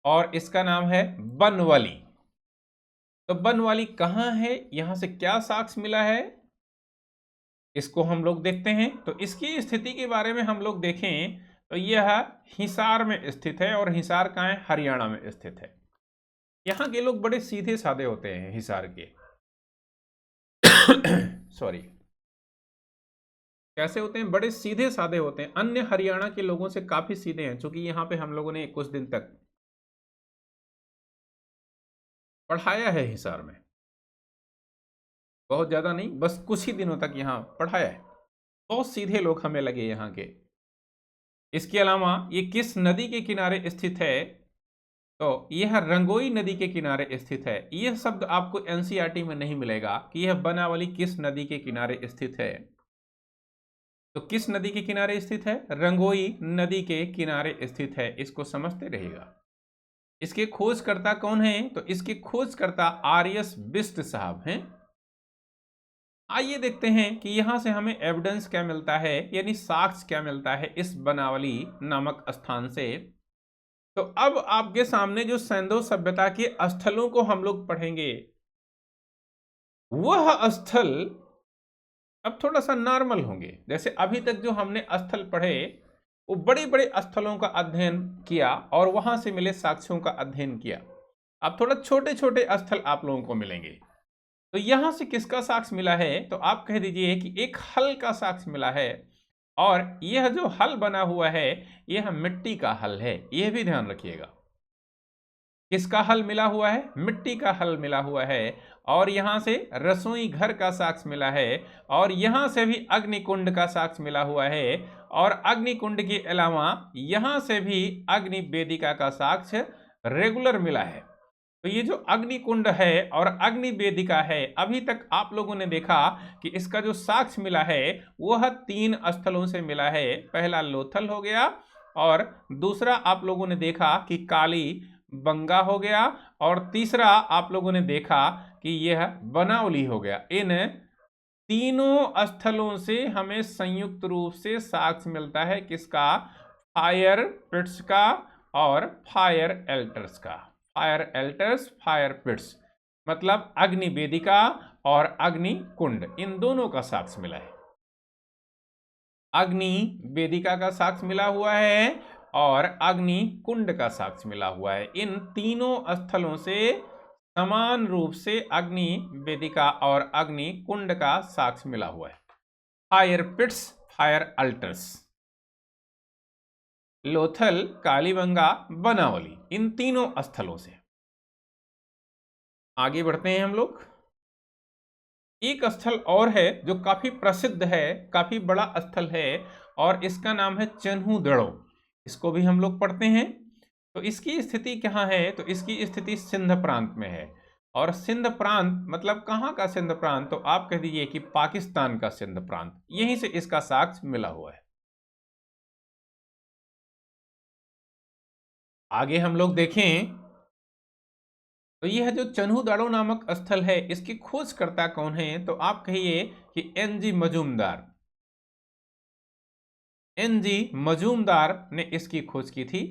और इसका नाम है बनवाली। तो बनवाली कहां है, यहां से क्या साक्ष्य मिला है, इसको हम लोग देखते हैं। तो इसकी स्थिति के बारे में हम लोग देखें तो यह हिसार में स्थित है, और हिसार कहाँ है? हरियाणा में स्थित है। यहां के लोग बड़े सीधे साधे होते हैं, हिसार के। सॉरी, कैसे होते हैं? बड़े सीधे साधे होते हैं, अन्य हरियाणा के लोगों से काफी सीधे हैं। क्योंकि यहाँ पे हम लोगों ने कुछ दिन तक पढ़ाया है हिसार में, बहुत ज्यादा नहीं, बस कुछ ही दिनों तक यहाँ पढ़ाया है। बहुत सीधे लोग हमें लगे यहाँ के। इसके अलावा ये किस नदी के किनारे स्थित है? तो यह रंगोई नदी के किनारे स्थित है। यह शब्द आपको एनसीईआरटी में नहीं मिलेगा कि यह बनावली किस नदी के किनारे स्थित है। तो किस नदी के किनारे स्थित है? रंगोई नदी के किनारे स्थित है, इसको समझते रहिएगा। इसके खोजकर्ता कौन हैं? तो इसके खोजकर्ता आर.एस. बिष्ट साहब हैं। आइए देखते हैं कि यहां से हमें एविडेंस क्या मिलता है, यानी साक्ष्य क्या मिलता है इस बनावली नामक स्थान से। तो अब आपके सामने जो सैंधव सभ्यता के स्थलों को हम लोग पढ़ेंगे, वह स्थल अब थोड़ा सा नॉर्मल होंगे। जैसे अभी तक जो हमने स्थल पढ़े वो बड़े बड़े स्थलों का अध्ययन किया और वहां से मिले साक्ष्यों का अध्ययन किया। अब थोड़ा छोटे छोटे स्थल आप लोगों को मिलेंगे। तो यहां से किसका साक्ष्य मिला है? तो आप कह दीजिए कि एक हल का साक्ष्य मिला है, और यह जो हल बना हुआ है यह मिट्टी का हल है। यह भी ध्यान रखिएगा, किसका हल मिला हुआ है? मिट्टी का हल मिला हुआ है। और यहां से रसोई घर का साक्ष्य मिला है, और यहां से भी अग्निकुंड का साक्ष्य मिला हुआ है। और अग्निकुंड के अलावा यहां से भी अग्नि वेदिका का साक्ष्य रेगुलर मिला है। तो ये जो अग्निकुंड है और अग्नि वेदिका है, अभी तक आप लोगों ने देखा कि इसका जो साक्ष्य मिला है वह 3 स्थलों से मिला है। पहला लोथल हो गया, और दूसरा आप लोगों ने देखा कि काली बंगा हो गया, और तीसरा आप लोगों ने देखा कि यह बनावली हो गया। इन तीनों स्थलों से हमें संयुक्त रूप से साक्ष्य मिलता है किसका? फायर पिट्स का और फायर एल्टर्स का। फायर एल्टर्स, फायर पिट्स मतलब अग्नि वेदिका और अग्नि कुंड, इन दोनों का साक्ष्य मिला है। अग्नि वेदिका का साक्ष्य मिला हुआ है और अग्नि कुंड का साक्ष्य मिला हुआ है। इन तीनों स्थलों से समान रूप से अग्नि वेदिका और अग्नि कुंड का साक्ष्य मिला हुआ है। Fire pits, fire altars, Lothal, Kalibangan, Banawali, इन तीनों स्थलों से। आगे बढ़ते हैं हम लोग। एक स्थल और है जो काफी प्रसिद्ध है, काफी बड़ा स्थल है, और इसका नाम है चन्हूदड़ो। इसको भी हम लोग पढ़ते हैं। तो इसकी स्थिति कहाँ है? तो इसकी स्थिति सिंध प्रांत में है। और सिंध प्रांत मतलब कहाँ का सिंध प्रांत? तो आप कह दीजिए कि पाकिस्तान का सिंध प्रांत, यहीं से इसका साक्ष्य मिला हुआ है। आगे हम लोग देखें तो यह जो चन्हूदाड़ो नामक स्थल है, इसकी खोजकर्ता कौन है? तो आप कहिए कि एनजी मजूमदार। एनजी मजूमदार ने इसकी खोज की थी।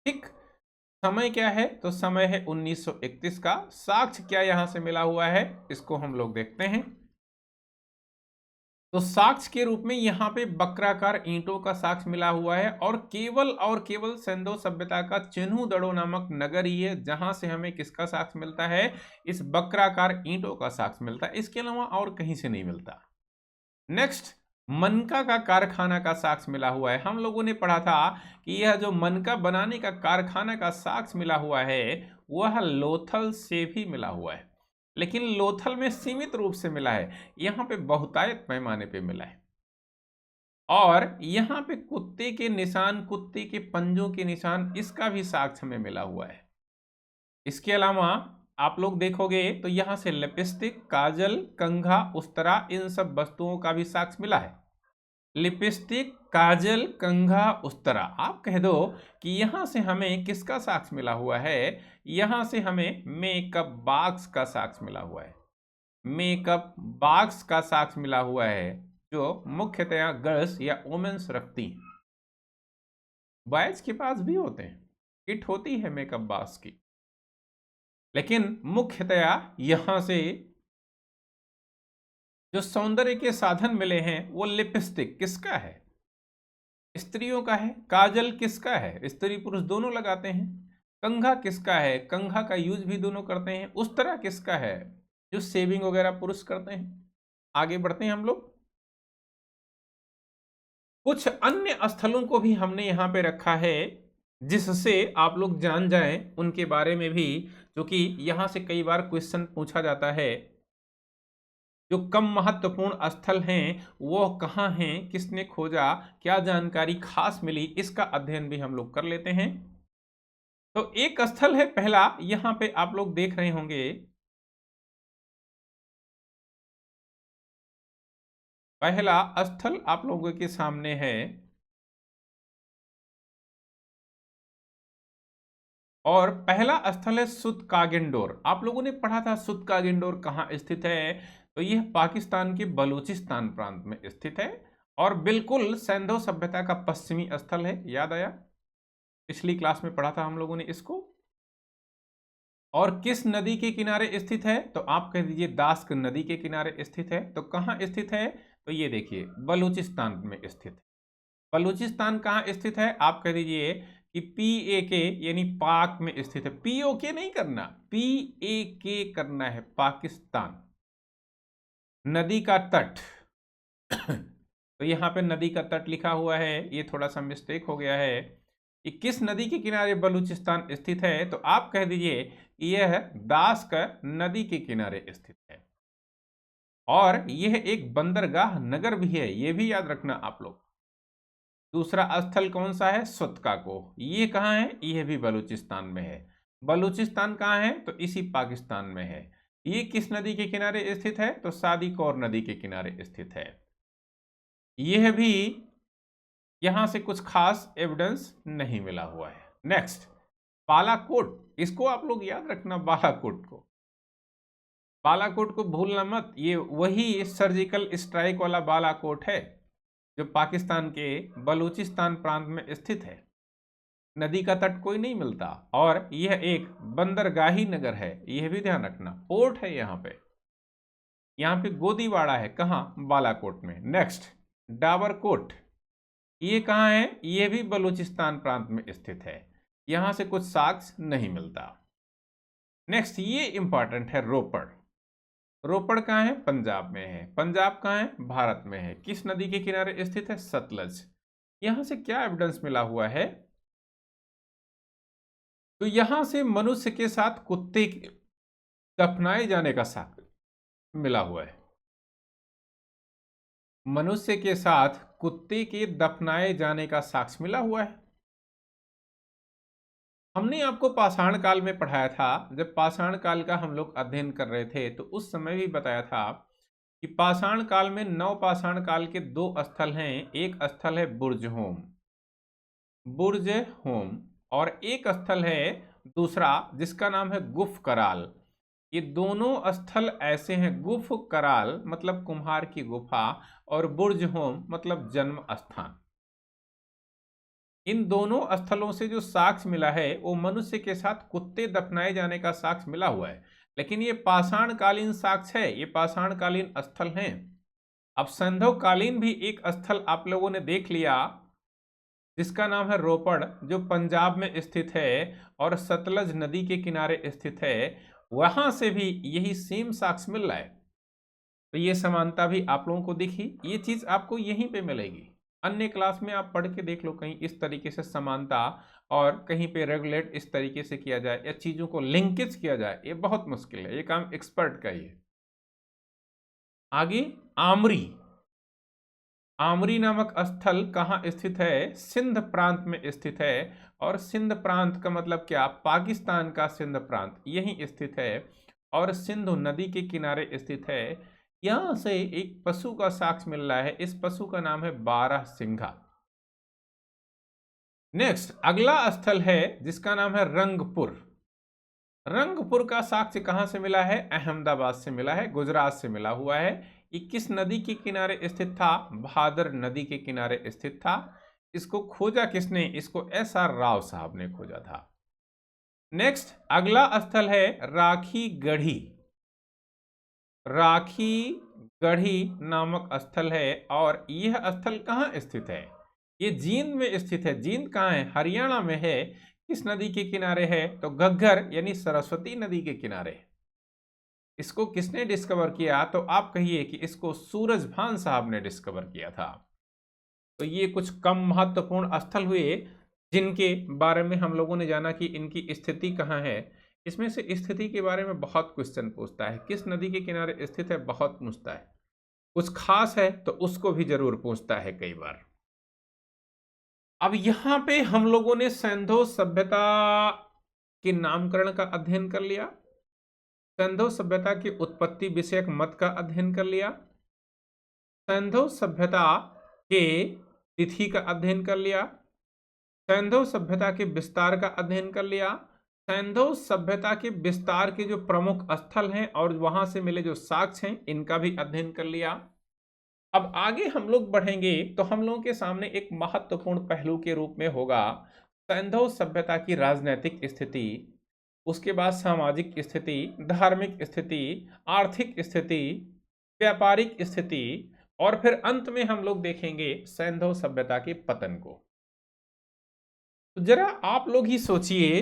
ठीक। समय क्या है? तो समय है 1931 का। साक्ष्य क्या यहां से मिला हुआ है, इसको हम लोग देखते हैं। तो साक्ष्य के रूप में यहां पे वक्राकार ईंटों का साक्ष्य मिला हुआ है, और केवल सिंधु सभ्यता का चन्हूदड़ो नामक नगर ही है जहां से हमें किसका साक्ष्य मिलता है? इस वक्राकार ईंटों का साक्ष्य मिलता है। इसके अलावा और कहीं से नहीं मिलता। नेक्स्ट, मनका का कारखाना का साक्ष्य मिला हुआ है। हम लोगों ने पढ़ा था कि यह जो मनका बनाने का कारखाना का साक्ष्य मिला हुआ है वह लोथल से भी मिला हुआ है, लेकिन लोथल में सीमित रूप से मिला है, यहां पे बहुतायत पैमाने पे मिला है। और यहां पे कुत्ते के निशान, कुत्ते के पंजों के निशान, इसका भी साक्ष्य हमें मिला हुआ है। इसके अलावा आप लोग देखोगे तो यहां से लिपस्टिक, काजल, कंघा, उस्तरा, इन सब वस्तुओं का भी साक्ष्य मिला है। लिपस्टिक, काजल, कंघा, उस्तरा, आप कह दो कि यहां से हमें किसका साक्ष्य मिला हुआ है? यहां से हमें मेकअप बॉक्स का साक्ष्य मिला हुआ है। मेकअप बॉक्स का साक्ष्य मिला हुआ है, जो मुख्यतया गर्ल्स या वुमेन्स रखती हैं। बॉयज के पास भी होते हैं, किट होती है मेकअप बॉक्स की, लेकिन मुख्यतया यहां से जो सौंदर्य के साधन मिले हैं वो लिपस्टिक किसका है? स्त्रियों का है। काजल किसका है? स्त्री पुरुष दोनों लगाते हैं। कंघा किसका है? कंघा का यूज भी दोनों करते हैं। उस्तरा किसका है? जो शेविंग वगैरह पुरुष करते हैं। आगे बढ़ते हैं हम लोग। कुछ अन्य स्थलों को भी हमने यहां पे रखा है जिससे आप लोग जान जाएं उनके बारे में भी, क्योंकि यहां से कई बार क्वेश्चन पूछा जाता है। जो कम महत्वपूर्ण स्थल हैं वो कहाँ हैं, किसने खोजा, क्या जानकारी खास मिली, इसका अध्ययन भी हम लोग कर लेते हैं। तो एक स्थल है पहला, यहां पे आप लोग देख रहे होंगे, पहला स्थल आप लोगों के सामने है, और पहला स्थल है सुतकागिंडोर। आप लोगों ने पढ़ा था सुतकागिंडोर कहाँ स्थित है? तो यह पाकिस्तान के बलूचिस्तान प्रांत में स्थित है, और बिल्कुल सिंधु सभ्यता का पश्चिमी स्थल है। याद आया? पिछली क्लास में पढ़ा था हम लोगों ने इसको। और किस नदी के किनारे स्थित है? तो आप कह दीजिए दास्क नदी के किनारे स्थित है। तो कहाँ स्थित है? तो ये देखिए बलूचिस्तान में स्थित है। बलूचिस्तान कहाँ स्थित है? आप कह दीजिए कि PAK यानी पाक में स्थित है। POK नहीं करना, PAK करना है, पाकिस्तान। नदी का तट तो यहाँ पे नदी का तट लिखा हुआ है, ये थोड़ा सा मिस्टेक हो गया है कि किस नदी के किनारे बलूचिस्तान स्थित है। तो आप कह दीजिए यह दास्क नदी के किनारे स्थित है, और यह एक बंदरगाह नगर भी है, यह भी याद रखना आप लोग। दूसरा स्थल कौन सा है? सुतका को। ये कहाँ है? यह भी बलूचिस्तान में है। बलूचिस्तान कहाँ है? तो इसी पाकिस्तान में है। ये किस नदी के किनारे स्थित है? तो सादी कौर नदी के किनारे स्थित है। यह भी यहां से कुछ खास एविडेंस नहीं मिला हुआ है। नेक्स्ट, बालाकोट, इसको आप लोग याद रखना, बालाकोट को, बालाकोट को भूलना मत। ये वही सर्जिकल स्ट्राइक वाला बालाकोट है जो पाकिस्तान के बलूचिस्तान प्रांत में स्थित है। नदी का तट कोई नहीं मिलता और यह एक बंदरगाही नगर है, यह भी ध्यान रखना। पोर्ट है यहाँ पे गोदीवाड़ा है, कहाँ? बालाकोट में। नेक्स्ट, डाबरकोट, ये कहाँ है? ये भी बलूचिस्तान प्रांत में स्थित है, यहां से कुछ साक्ष्य नहीं मिलता। नेक्स्ट, ये इंपॉर्टेंट है, रोपड़। रोपड़ कहाँ है? पंजाब में है। पंजाब कहाँ है? भारत में है। किस नदी के किनारे स्थित है? सतलज। यहां से क्या एविडेंस मिला हुआ है? तो यहां से मनुष्य के साथ कुत्ते दफनाए जाने का साक्ष्य मिला हुआ है। मनुष्य के साथ कुत्ते के दफनाए जाने का साक्ष्य मिला हुआ है। हमने आपको पाषाण काल में पढ़ाया था, जब पाषाण काल का हम लोग अध्ययन कर रहे थे तो उस समय भी बताया था कि पाषाण काल में नव पाषाण काल के दो स्थल हैं। एक स्थल है बुर्ज होम, और एक स्थल है दूसरा जिसका नाम है गुफ कराल। ये दोनों स्थल ऐसे हैं, गुफ कराल मतलब कुम्हार की गुफा, और बुर्ज होम मतलब जन्म स्थान। इन दोनों स्थलों से जो साक्ष्य मिला है वो मनुष्य के साथ कुत्ते दफनाए जाने का साक्ष्य मिला हुआ है, लेकिन ये पाषाण कालीन साक्ष्य है, ये पाषाण कालीन स्थल हैं। अब संधव कालीन भी एक स्थल आप लोगों ने देख लिया जिसका नाम है रोपड़, जो पंजाब में स्थित है और सतलज नदी के किनारे स्थित है। वहां से भी यही सेम साक्ष्य मिल रहा है, तो ये समानता भी आप लोगों को दिखी। ये चीज आपको यहीं पे मिलेगी। अन्य क्लास में आप पढ़ के देख लो, कहीं इस तरीके से समानता और कहीं पे रेगुलेट इस तरीके से किया जाए या चीजों को लिंकेज किया जाए, ये बहुत मुश्किल है, ये काम एक्सपर्ट का ही है। आगे, आमरी नामक स्थल कहाँ स्थित है? सिंध प्रांत में स्थित है। और सिंध प्रांत का मतलब क्या? पाकिस्तान का सिंध प्रांत यहीं स्थित है और सिंधु नदी के किनारे स्थित है। यहां से एक पशु का साक्ष्य मिल रहा है, इस पशु का नाम है बारहसिंघा। नेक्स्ट, अगला स्थल है जिसका नाम है रंगपुर। रंगपुर का साक्ष्य कहां से मिला है? अहमदाबाद से मिला है, गुजरात से मिला हुआ है। ये किस नदी के किनारे स्थित था? भादर नदी के किनारे स्थित था। इसको खोजा किसने? इसको SR राव साहब ने खोजा था। नेक्स्ट, अगला स्थल है राखी गढ़ी नामक स्थल है, और यह स्थल कहाँ स्थित है? ये जींद में स्थित है। जींद कहाँ है? हरियाणा में है। किस नदी के किनारे है? तो घग्गर यानी सरस्वती नदी के किनारे। इसको किसने डिस्कवर किया? तो आप कहिए कि इसको सूरजभान साहब ने डिस्कवर किया था। तो ये कुछ कम महत्वपूर्ण स्थल हुए जिनके बारे में हम लोगों ने जाना कि इनकी स्थिति कहाँ है। इसमें से स्थिति के बारे में बहुत क्वेश्चन पूछता है, किस नदी के किनारे स्थित है बहुत पूछता है, कुछ खास है तो उसको भी जरूर पूछता है कई बार। अब यहां पे हम लोगों ने सिंधु सभ्यता के नामकरण का अध्ययन कर लिया, सिंधु सभ्यता की उत्पत्ति विषयक मत का अध्ययन कर लिया, सिंधु सभ्यता के तिथि का अध्ययन कर लिया, सिंधु सभ्यता के विस्तार का अध्ययन कर लिया, सिंधु सभ्यता के विस्तार के जो प्रमुख स्थल हैं और वहां से मिले जो साक्ष्य हैं इनका भी अध्ययन कर लिया। अब आगे हम लोग बढ़ेंगे तो हम लोगों के सामने एक महत्वपूर्ण पहलू के रूप में होगा सिंधु सभ्यता की राजनीतिक स्थिति, उसके बाद सामाजिक स्थिति, धार्मिक स्थिति, आर्थिक स्थिति, व्यापारिक स्थिति, और फिर अंत में हम लोग देखेंगे सिंधु सभ्यता के पतन को। तो जरा आप लोग ही सोचिए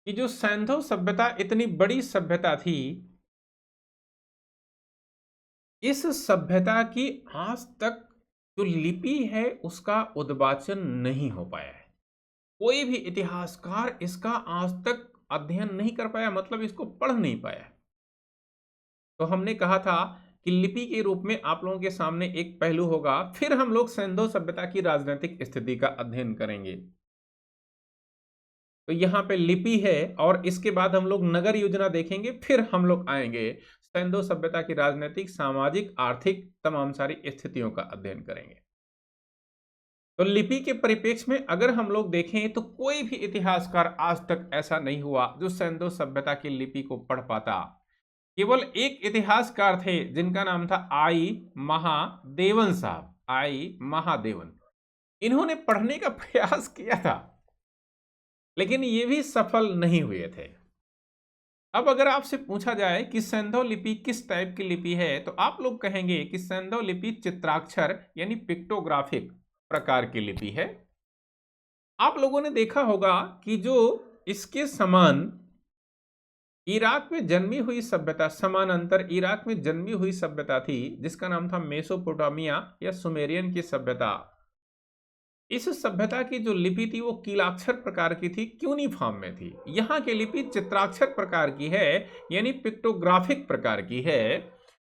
कि जो सिंधु सभ्यता इतनी बड़ी सभ्यता थी, इस सभ्यता की आज तक जो लिपि है उसका उद्वाचन नहीं हो पाया है। कोई भी इतिहासकार इसका आज तक अध्ययन नहीं कर पाया, मतलब इसको पढ़ नहीं पाया। तो हमने कहा था कि लिपि के रूप में आप लोगों के सामने एक पहलू होगा, फिर हम लोग सिंधु सभ्यता की राजनीतिक स्थिति का अध्ययन करेंगे। तो यहां पे लिपि है और इसके बाद हम लोग नगर योजना देखेंगे, फिर हम लोग आएंगे सिंधु सभ्यता की राजनीतिक, सामाजिक, आर्थिक तमाम सारी स्थितियों का अध्ययन करेंगे। तो लिपि के परिप्रेक्ष्य में अगर हम लोग देखें तो कोई भी इतिहासकार आज तक ऐसा नहीं हुआ जो सिंधु सभ्यता की लिपि को पढ़ पाता। केवल एक इतिहासकार थे जिनका नाम था आई महादेवन साहब, आई महादेवन। इन्होंने पढ़ने का प्रयास किया था लेकिन ये भी सफल नहीं हुए थे। अब अगर आपसे पूछा जाए कि सिंधु लिपि किस टाइप की लिपि है तो आप लोग कहेंगे कि सिंधु लिपि चित्राक्षर यानी पिक्टोग्राफिक प्रकार की लिपि है। आप लोगों ने देखा होगा कि जो इसके समान इराक में जन्मी हुई सभ्यता, समानांतर इराक में जन्मी हुई सभ्यता थी जिसका नाम था मेसोपोटामिया या सुमेरियन की सभ्यता। इस सभ्यता की जो लिपि थी वो कीलाक्षर प्रकार की थी, क्यूनिफॉर्म में थी। यहाँ की लिपि चित्राक्षर प्रकार की है यानी पिक्टोग्राफिक प्रकार की है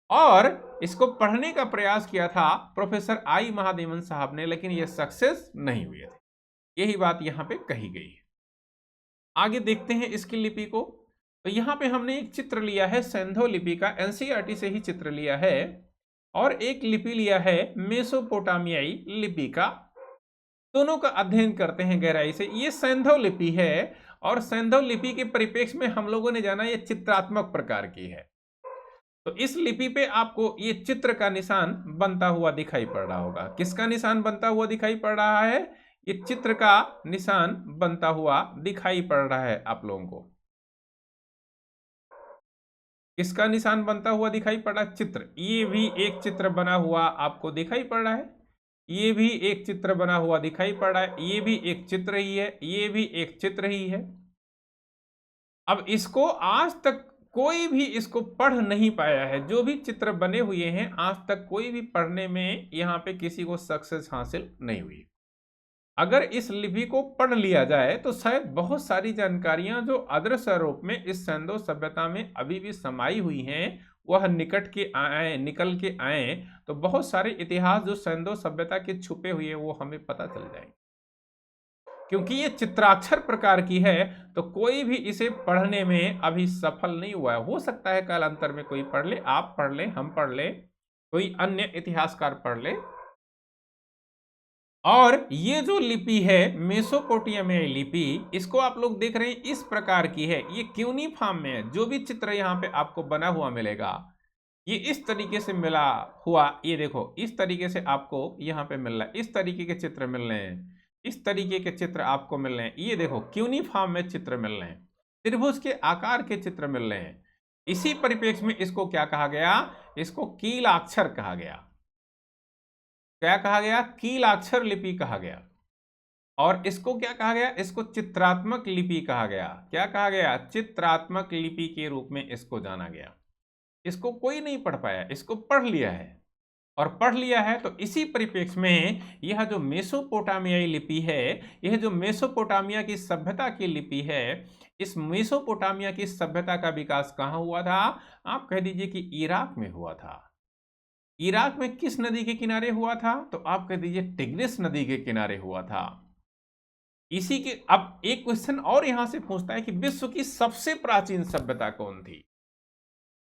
और इसको पढ़ने का प्रयास किया था प्रोफेसर आई महादेवन साहब ने, लेकिन यह सक्सेस नहीं हुए थे। यही बात यहाँ पे कही गई है। आगे देखते हैं इसकी लिपि को। तो यहाँ पे हमने एक चित्र लिया है सिंधु लिपि का, एनसीईआरटी से ही चित्र लिया है, और एक लिपि लिया है मेसोपोटामियाई लिपि का। दोनों का अध्ययन करते हैं गहराई से। ये सिंधु लिपि है और सिंधु लिपि के परिप्रेक्ष्य में हम लोगों ने जाना ये चित्रात्मक प्रकार की है। तो इस लिपि पे आपको ये चित्र का निशान बनता हुआ दिखाई पड़ रहा होगा। किसका निशान बनता हुआ दिखाई पड़ रहा है? ये चित्र का निशान बनता हुआ दिखाई पड़ रहा है आप लोगों को। किसका निशान बनता हुआ दिखाई पड़ रहा है? चित्र। ये भी एक चित्र बना हुआ आपको दिखाई पड़ रहा है, ये भी एक चित्र बना हुआ दिखाई पड़ रहा है, ये भी एक चित्र ही है, ये भी एक चित्र ही है। अब इसको आज तक कोई भी इसको पढ़ नहीं पाया है। जो भी चित्र बने हुए हैं आज तक कोई भी पढ़ने में यहाँ पे किसी को सक्सेस हासिल नहीं हुई। अगर इस लिपि को पढ़ लिया जाए तो शायद बहुत सारी जानकारियां जो अदृश्य रूप में इस सिंधु सभ्यता में अभी भी समाई हुई हैं वह निकल के आए तो बहुत सारे इतिहास जो सिंधु सभ्यता के छुपे हुए वो हमें पता चल जाएंगे। क्योंकि ये चित्राक्षर प्रकार की है तो कोई भी इसे पढ़ने में अभी सफल नहीं हुआ है। हो सकता है कालांतर में कोई पढ़ ले, आप पढ़ ले, हम पढ़ ले, कोई अन्य इतिहासकार पढ़ ले। और ये जो लिपि है मेसोपोटामियाई लिपि, इसको आप लोग देख रहे हैं इस प्रकार की है। ये क्यूनिफॉर्म में है। जो भी चित्र यहाँ पे आपको बना हुआ मिलेगा ये इस तरीके से मिला हुआ, ये देखो इस तरीके से आपको यहाँ पे मिल रहा है। इस तरीके के चित्र मिल रहे हैं, इस तरीके के चित्र आपको मिल रहे हैं। ये देखो क्यूनिफॉर्म में चित्र मिल रहे हैं, त्रिभुज के आकार के चित्र मिल रहे हैं। इसी परिप्रेक्ष्य में इसको क्या कहा गया? इसको कीलाक्षर कहा गया। क्या कहा गया? कीलाक्षर लिपि कहा गया। और इसको क्या कहा गया? इसको चित्रात्मक लिपि कहा गया। क्या कहा गया? चित्रात्मक लिपि के रूप में इसको जाना गया। इसको कोई नहीं पढ़ पाया, इसको पढ़ लिया है। और पढ़ लिया है तो इसी परिप्रेक्ष्य में यह जो मेसोपोटामियाई लिपि है, यह जो मेसोपोटामिया की सभ्यता की लिपि है, इस मेसोपोटामिया की सभ्यता का विकास कहाँ हुआ था? आप कह दीजिए कि इराक में हुआ था। इराक में किस नदी के किनारे हुआ था? तो आप कह दीजिए टिग्रिस नदी के किनारे हुआ था। इसी के अब एक क्वेश्चन और यहां से पूछता है कि विश्व की सबसे प्राचीन सभ्यता कौन थी?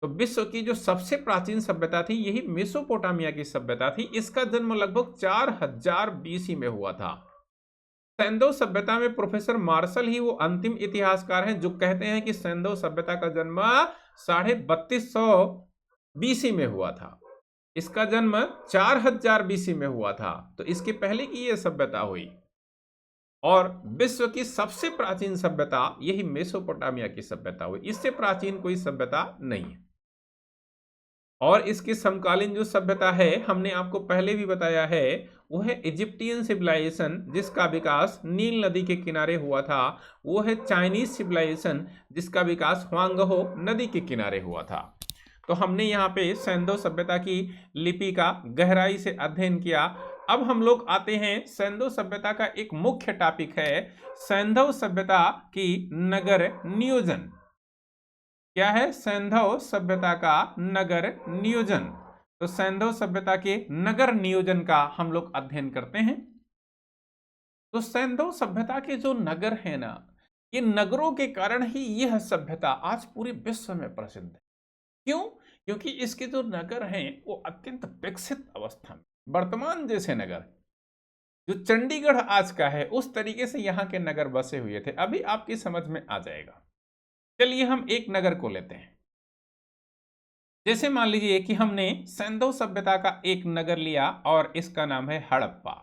तो विश्व की जो सबसे प्राचीन सभ्यता थी यही मेसोपोटामिया की सभ्यता थी। इसका जन्म लगभग 4000 BC में हुआ था। सिंधु सभ्यता में प्रोफेसर मार्शल ही वो अंतिम इतिहासकार हैं जो कहते हैं कि सिंधु सभ्यता का जन्म 3250 BC में हुआ था। इसका जन्म 4000 BC में हुआ था। तो इसके पहले की यह सभ्यता हुई। और विश्व की सबसे प्राचीन सभ्यता यही मेसोपोटामिया की सभ्यता हुई। इससे प्राचीन कोई सभ्यता नहीं है। और इसके समकालीन जो सभ्यता है हमने आपको पहले भी बताया है वो है इजिप्टियन सिविलाइजेशन जिसका विकास नील नदी के किनारे हुआ था। वो है चाइनीज सिविलाइजेशन जिसका विकास ह्वांगहो नदी के किनारे हुआ था। तो हमने यहाँ पे सिंधु सभ्यता की लिपि का गहराई से अध्ययन किया। अब हम लोग आते हैं सिंधु सभ्यता का एक मुख्य टॉपिक है सिंधु सभ्यता की नगर नियोजन। क्या है? सिंधु सभ्यता का नगर नियोजन। तो सैंधव सभ्यता के नगर नियोजन का हम लोग अध्ययन करते हैं। तो सैंधव सभ्यता के जो नगर है ना, ये नगरों के कारण ही यह सभ्यता आज पूरे विश्व में प्रसिद्ध है। क्यों? क्योंकि इसके जो नगर हैं वो अत्यंत विकसित अवस्था में, वर्तमान जैसे नगर जो चंडीगढ़ आज का है उस तरीके से यहाँ के नगर बसे हुए थे। अभी आपकी समझ में आ जाएगा। चलिए हम एक नगर को लेते हैं। जैसे मान लीजिए कि हमने सैंधव सभ्यता का एक नगर लिया और इसका नाम है हड़प्पा।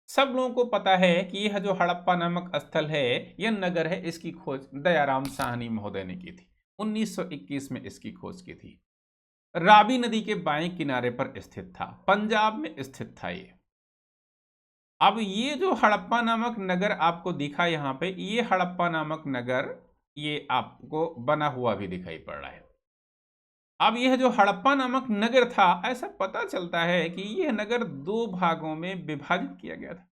सब लोगों को पता है कि यह जो हड़प्पा नामक स्थल है, यह नगर है, इसकी खोज दयाराम साहनी महोदय ने की थी। 1921 में इसकी खोज की थी। रावी नदी के बाएं किनारे पर स्थित था, पंजाब में स्थित था ये। अब ये जो हड़प्पा नामक नगर आपको दिखा यहाँ पे, ये हड़प्पा नामक नगर ये आपको बना हुआ भी दिखाई पड़ रहा है। अब यह जो हड़प्पा नामक नगर था, ऐसा पता चलता है कि यह नगर दो भागों में विभाजित किया गया था।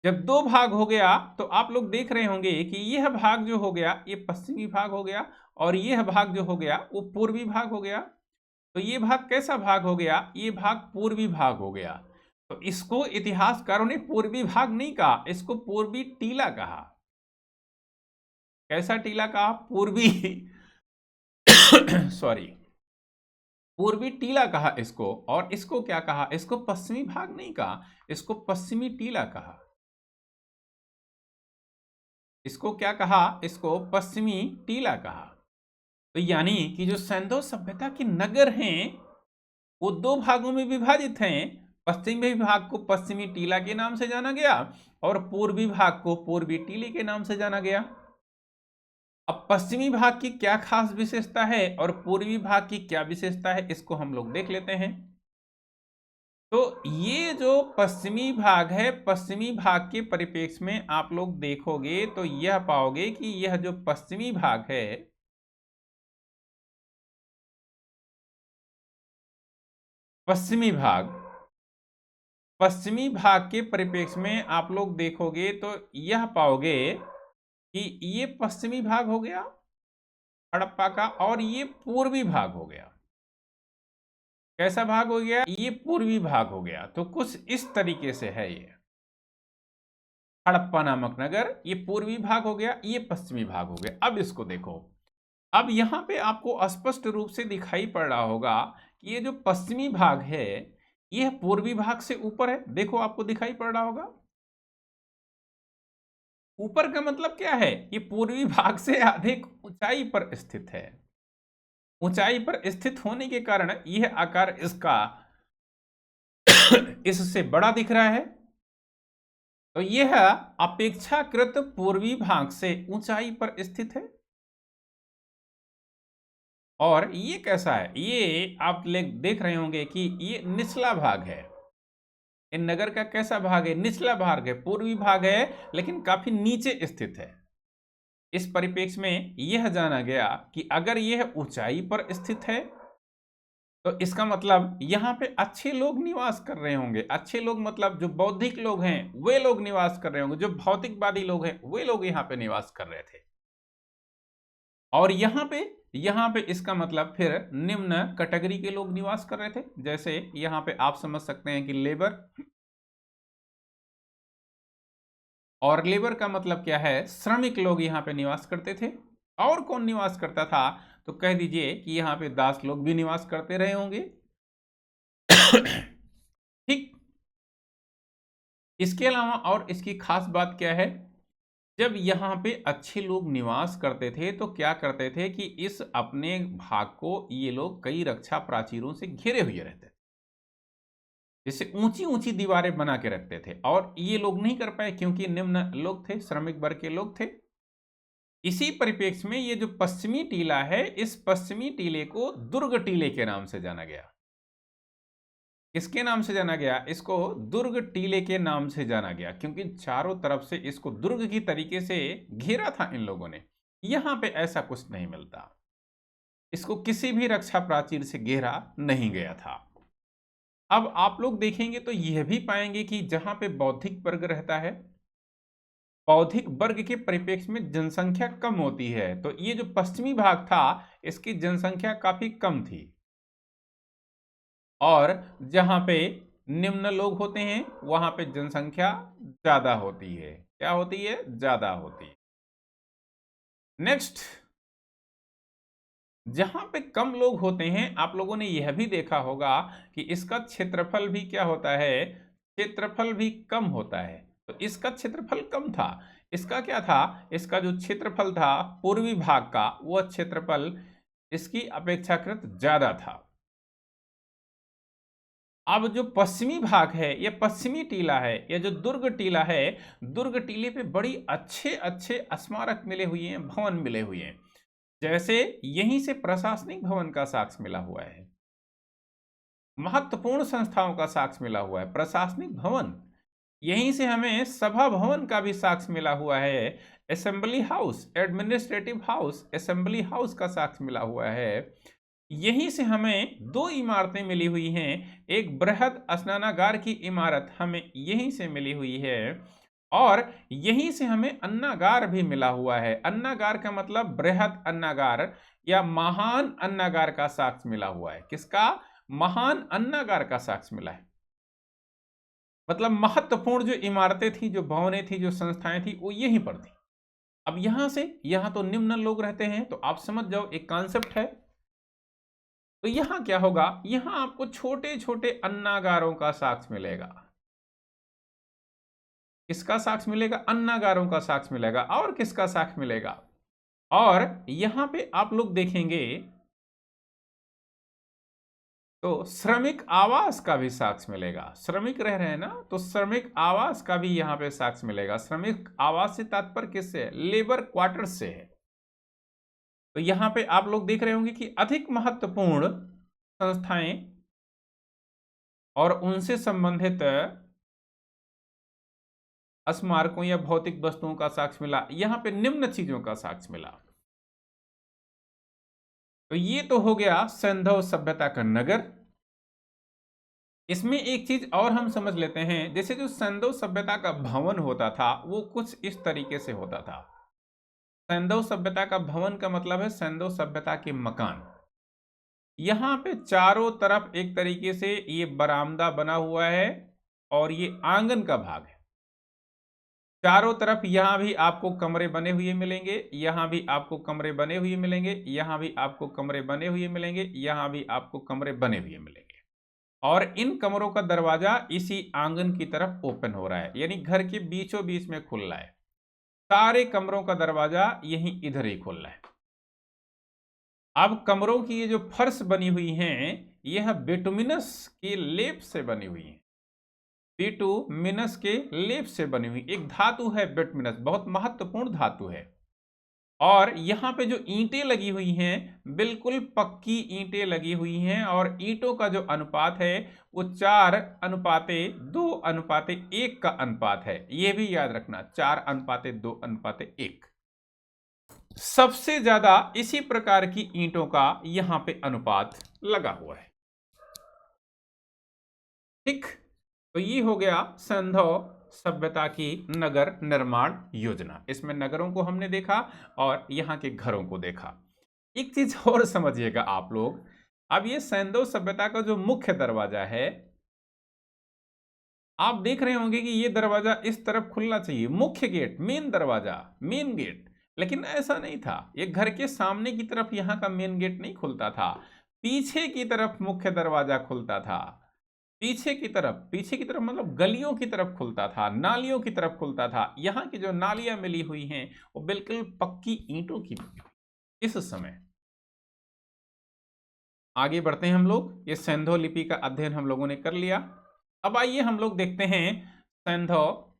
जब दो भाग हो गया तो आप लोग देख रहे होंगे कि यह भाग जो हो गया ये पश्चिमी भाग हो गया और यह भाग जो हो गया वो पूर्वी भाग हो गया। तो ये भाग कैसा भाग हो गया? ये भाग पूर्वी भाग हो गया। तो इसको इतिहासकारों ने पूर्वी भाग नहीं कहा, इसको पूर्वी टीला कहा। कैसा टीला कहा? पूर्वी सॉरी, पूर्वी टीला कहा इसको। और इसको क्या कहा? इसको पश्चिमी भाग नहीं कहा, इसको पश्चिमी टीला कहा। इसको क्या कहा? इसको पश्चिमी टीला कहा। तो यानी कि जो सैंधव सभ्यता के नगर हैं वो दो भागों में विभाजित हैं। पश्चिमी भाग को पश्चिमी टीला के नाम से जाना गया और पूर्वी भाग को पूर्वी टीले के नाम से जाना गया। अब पश्चिमी भाग की क्या खास विशेषता है और पूर्वी भाग की क्या विशेषता है, इसको हम लोग देख लेते हैं। तो ये जो पश्चिमी भाग है, पश्चिमी भाग के परिप्रेक्ष्य में आप लोग देखोगे तो यह पाओगे कि यह जो पश्चिमी भाग है, पश्चिमी भाग के परिप्रेक्ष्य में आप लोग देखोगे तो यह पाओगे कि ये पश्चिमी भाग हो गया हड़प्पा का और ये पूर्वी भाग हो गया। कैसा भाग हो गया? ये पूर्वी भाग हो गया। तो कुछ इस तरीके से है ये हड़प्पा नामक नगर, ये पूर्वी भाग हो गया, ये पश्चिमी भाग हो गया। अब इसको देखो, अब यहां पे आपको स्पष्ट रूप से दिखाई पड़ रहा होगा कि ये जो पश्चिमी भाग है यह पूर्वी भाग से ऊपर है। देखो आपको दिखाई पड़ रहा होगा। ऊपर का मतलब क्या है? ये पूर्वी भाग से अधिक ऊंचाई पर स्थित है। ऊंचाई पर स्थित होने के कारण यह आकार इसका इससे बड़ा दिख रहा है। तो यह अपेक्षाकृत पूर्वी भाग से ऊंचाई पर स्थित है। और ये कैसा है? ये आप देख रहे होंगे कि ये निचला भाग है। इन नगर का कैसा भाग है? निचला भाग है, पूर्वी भाग है लेकिन काफी नीचे स्थित है। इस परिप्रेक्ष्य में यह जाना गया कि अगर यह ऊंचाई पर स्थित है तो इसका मतलब यहां पे अच्छे लोग निवास कर रहे होंगे। अच्छे लोग मतलब जो बौद्धिक लोग हैं वे लोग निवास कर रहे होंगे, जो भौतिकवादी लोग हैं वे लोग यहाँ पे निवास कर रहे थे। और यहाँ पे इसका मतलब फिर निम्न कैटेगरी के लोग निवास कर रहे थे। जैसे यहाँ पे आप समझ सकते हैं कि लेबर, और लेबर का मतलब क्या है? श्रमिक लोग यहाँ पे निवास करते थे। और कौन निवास करता था? तो कह दीजिए कि यहाँ पे दास लोग भी निवास करते रहे होंगे। ठीक। इसके अलावा और इसकी खास बात क्या है? जब यहाँ पे अच्छे लोग निवास करते थे तो क्या करते थे कि इस अपने भाग को ये लोग कई रक्षा प्राचीरों से घिरे हुए रहते थे, जिससे ऊंची ऊंची दीवारें बना के रखते थे। और ये लोग नहीं कर पाए क्योंकि निम्न लोग थे, श्रमिक वर्ग के लोग थे। इसी परिप्रेक्ष्य में ये जो पश्चिमी टीला है, इस पश्चिमी टीले को दुर्ग टीले के नाम से जाना गया। किसके नाम से जाना गया? इसको दुर्ग टीले के नाम से जाना गया क्योंकि चारों तरफ से इसको दुर्ग की तरीके से घेरा था इन लोगों ने। यहां पे ऐसा कुछ नहीं मिलता, इसको किसी भी रक्षा प्राचीर से घेरा नहीं गया था। अब आप लोग देखेंगे तो यह भी पाएंगे कि जहां पे बौद्धिक वर्ग रहता है, बौद्धिक वर्ग के परिप्रेक्ष्य में जनसंख्या कम होती है। तो ये जो पश्चिमी भाग था इसकी जनसंख्या काफी कम थी। और जहां पे निम्न लोग होते हैं वहां पे जनसंख्या ज्यादा होती है। क्या होती है? ज्यादा होती है। नेक्स्ट, जहां पे कम लोग होते हैं आप लोगों ने यह भी देखा होगा कि इसका क्षेत्रफल भी क्या होता है? क्षेत्रफल भी कम होता है। तो इसका क्षेत्रफल कम था। इसका क्या था? इसका जो क्षेत्रफल था पूर्वी भाग का, वह क्षेत्रफल इसकी अपेक्षाकृत ज्यादा था। अब जो पश्चिमी भाग है, ये पश्चिमी टीला है, ये जो दुर्ग टीला है, दुर्ग टीले पे बड़ी अच्छे अच्छे स्मारक मिले हुए हैं, भवन मिले हुए हैं। जैसे यहीं से प्रशासनिक भवन का साक्ष्य मिला हुआ है, महत्वपूर्ण संस्थाओं का साक्ष्य मिला हुआ है, प्रशासनिक भवन। यहीं से हमें सभा भवन का भी साक्ष्य मिला हुआ है, assembly house, administrative house, assembly house का साक्ष्य मिला हुआ है। यहीं से हमें दो इमारतें मिली हुई हैं, एक बृहद स्नानागार की इमारत हमें यहीं से मिली हुई है, और यहीं से हमें अन्नागार भी मिला हुआ है। अन्नागार का मतलब बृहद अन्नागार या महान अन्नागार का साक्ष्य मिला हुआ है। किसका? महान अन्नागार का साक्ष्य मिला है। मतलब महत्वपूर्ण जो इमारतें थी, जो भवनें थी, जो संस्थाएं थी, वो यहीं पर थी। अब यहां से, यहां तो निम्न लोग रहते हैं, तो आप समझ जाओ एक कॉन्सेप्ट है। तो यहां क्या होगा? यहां आपको छोटे छोटे अन्नागारों का साक्ष्य मिलेगा। किसका साक्ष्य मिलेगा? अन्नागारों का साक्ष्य मिलेगा। और किसका साक्ष्य मिलेगा? और यहां पे आप लोग देखेंगे तो श्रमिक आवास का भी साक्ष्य मिलेगा। श्रमिक रह रहे हैं ना, तो श्रमिक आवास का भी यहां पे साक्ष्य मिलेगा। श्रमिक आवास से तात्पर्य किससे है? लेबर क्वार्टर्स से है। तो यहां पे आप लोग देख रहे होंगे कि अधिक महत्वपूर्ण संस्थाएं और उनसे संबंधित स्मारकों या भौतिक वस्तुओं का साक्ष्य मिला। यहां पे निम्न चीजों का साक्ष्य मिला। तो ये तो हो गया सैंधव सभ्यता का नगर। इसमें एक चीज और हम समझ लेते हैं, जैसे जो सैंधव सभ्यता का भवन होता था वो कुछ इस तरीके से होता था। सैंधव सभ्यता का भवन का मतलब है सैंधव सभ्यता के मकान। यहां पे चारों तरफ एक तरीके से ये बरामदा बना हुआ है और ये आंगन का भाग है। चारों तरफ यहां भी आपको कमरे बने हुए मिलेंगे, यहां भी आपको कमरे बने हुए मिलेंगे, यहां भी आपको कमरे बने हुए मिलेंगे, यहां भी आपको कमरे बने हुए मिलेंगे। और इन कमरों का दरवाजा इसी आंगन की तरफ ओपन हो रहा है, यानी घर के बीचों बीच में खुल रहा है। सारे कमरों का दरवाजा यहीं इधर ही खुल रहा है। अब कमरों की ये जो फर्श बनी हुई हैं, यह बिटुमिनस के लेप से बनी हुई है। बिटुमिनस के लेप से बनी हुई एक धातु है बिटुमिनस, बहुत महत्वपूर्ण धातु है। और यहां पे जो ईंटें लगी हुई हैं, बिल्कुल पक्की ईंटें लगी हुई हैं, और ईंटों का जो अनुपात है वो 4:2:1 का अनुपात है। यह भी याद रखना, 4:2:1। सबसे ज्यादा इसी प्रकार की ईंटों का यहां पे अनुपात लगा हुआ है। ठीक, तो ये हो गया सैंधव सभ्यता की नगर निर्माण योजना। इसमें नगरों को हमने देखा और यहां के घरों को देखा। एक चीज और समझिएगा आप लोग, अब ये सैंधव सभ्यता का जो मुख्य दरवाजा है, आप देख रहे होंगे कि ये दरवाजा इस तरफ खुलना चाहिए, मुख्य गेट, मेन दरवाजा, मेन गेट। लेकिन ऐसा नहीं था। ये घर के सामने की तरफ यहां का मेन गेट नहीं खुलता था, पीछे की तरफ मुख्य दरवाजा खुलता था। पीछे की तरफ मतलब गलियों की तरफ खुलता था, नालियों की तरफ खुलता था। यहाँ की जो नालियां मिली हुई हैं वो बिल्कुल पक्की ईंटों की बनी हुई। इस समय आगे बढ़ते हैं हम लोग। ये सैंधव लिपि का अध्ययन हम लोगों ने कर लिया। अब आइए हम लोग देखते हैं सैंधव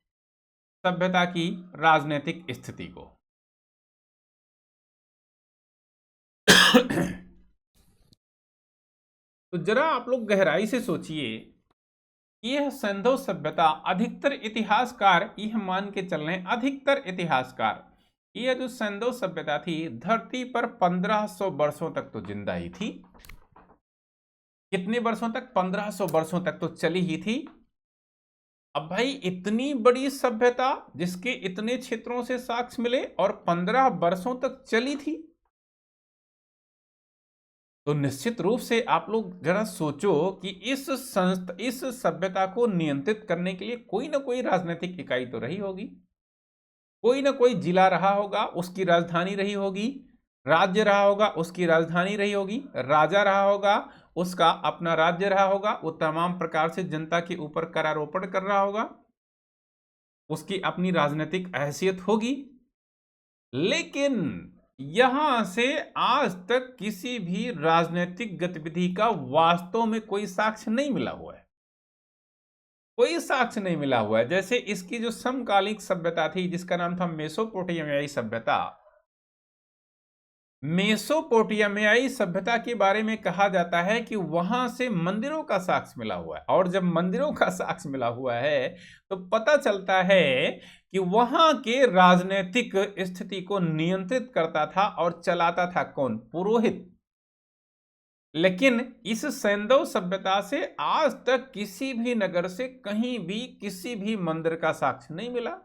सभ्यता की राजनीतिक स्थिति को। तो जरा आप लोग गहराई से सोचिए, यह सैंधव सभ्यता, अधिकतर इतिहासकार यह मान के चल रहे हैं, अधिकतर इतिहासकार, यह जो सैंधव सभ्यता थी धरती पर 1500 वर्षों तक तो जिंदा ही थी। कितने वर्षों तक? 1500 वर्षों तक तो चली ही थी। अब भाई इतनी बड़ी सभ्यता जिसके इतने क्षेत्रों से साक्ष्य मिले और 15 वर्षों तक चली थी, तो निश्चित रूप से आप लोग जरा सोचो कि इस सभ्यता को नियंत्रित करने के लिए कोई ना कोई राजनीतिक इकाई तो रही होगी, कोई ना कोई जिला रहा होगा, उसकी राजधानी रही होगी, राज्य रहा होगा, उसकी राजधानी रही होगी, राजा रहा होगा, उसका अपना राज्य रहा होगा, वो तमाम प्रकार से जनता के ऊपर करारोपण कर रहा होगा, उसकी अपनी राजनीतिक हैसियत होगी। लेकिन यहां से आज तक किसी भी राजनीतिक गतिविधि का वास्तव में कोई साक्ष्य नहीं मिला हुआ है, कोई साक्ष्य नहीं मिला हुआ है। जैसे इसकी जो समकालिक सभ्यता थी जिसका नाम था मेसोपोटामियाई सभ्यता, मेसोपोटामियाई सभ्यता के बारे में कहा जाता है कि वहां से मंदिरों का साक्ष्य मिला हुआ है, और जब मंदिरों का साक्ष्य मिला हुआ है तो पता चलता है कि वहां के राजनीतिक स्थिति को नियंत्रित करता था और चलाता था कौन? पुरोहित। लेकिन इस सैंधव सभ्यता से आज तक किसी भी नगर से कहीं भी किसी भी मंदिर का साक्ष्य नहीं मिला।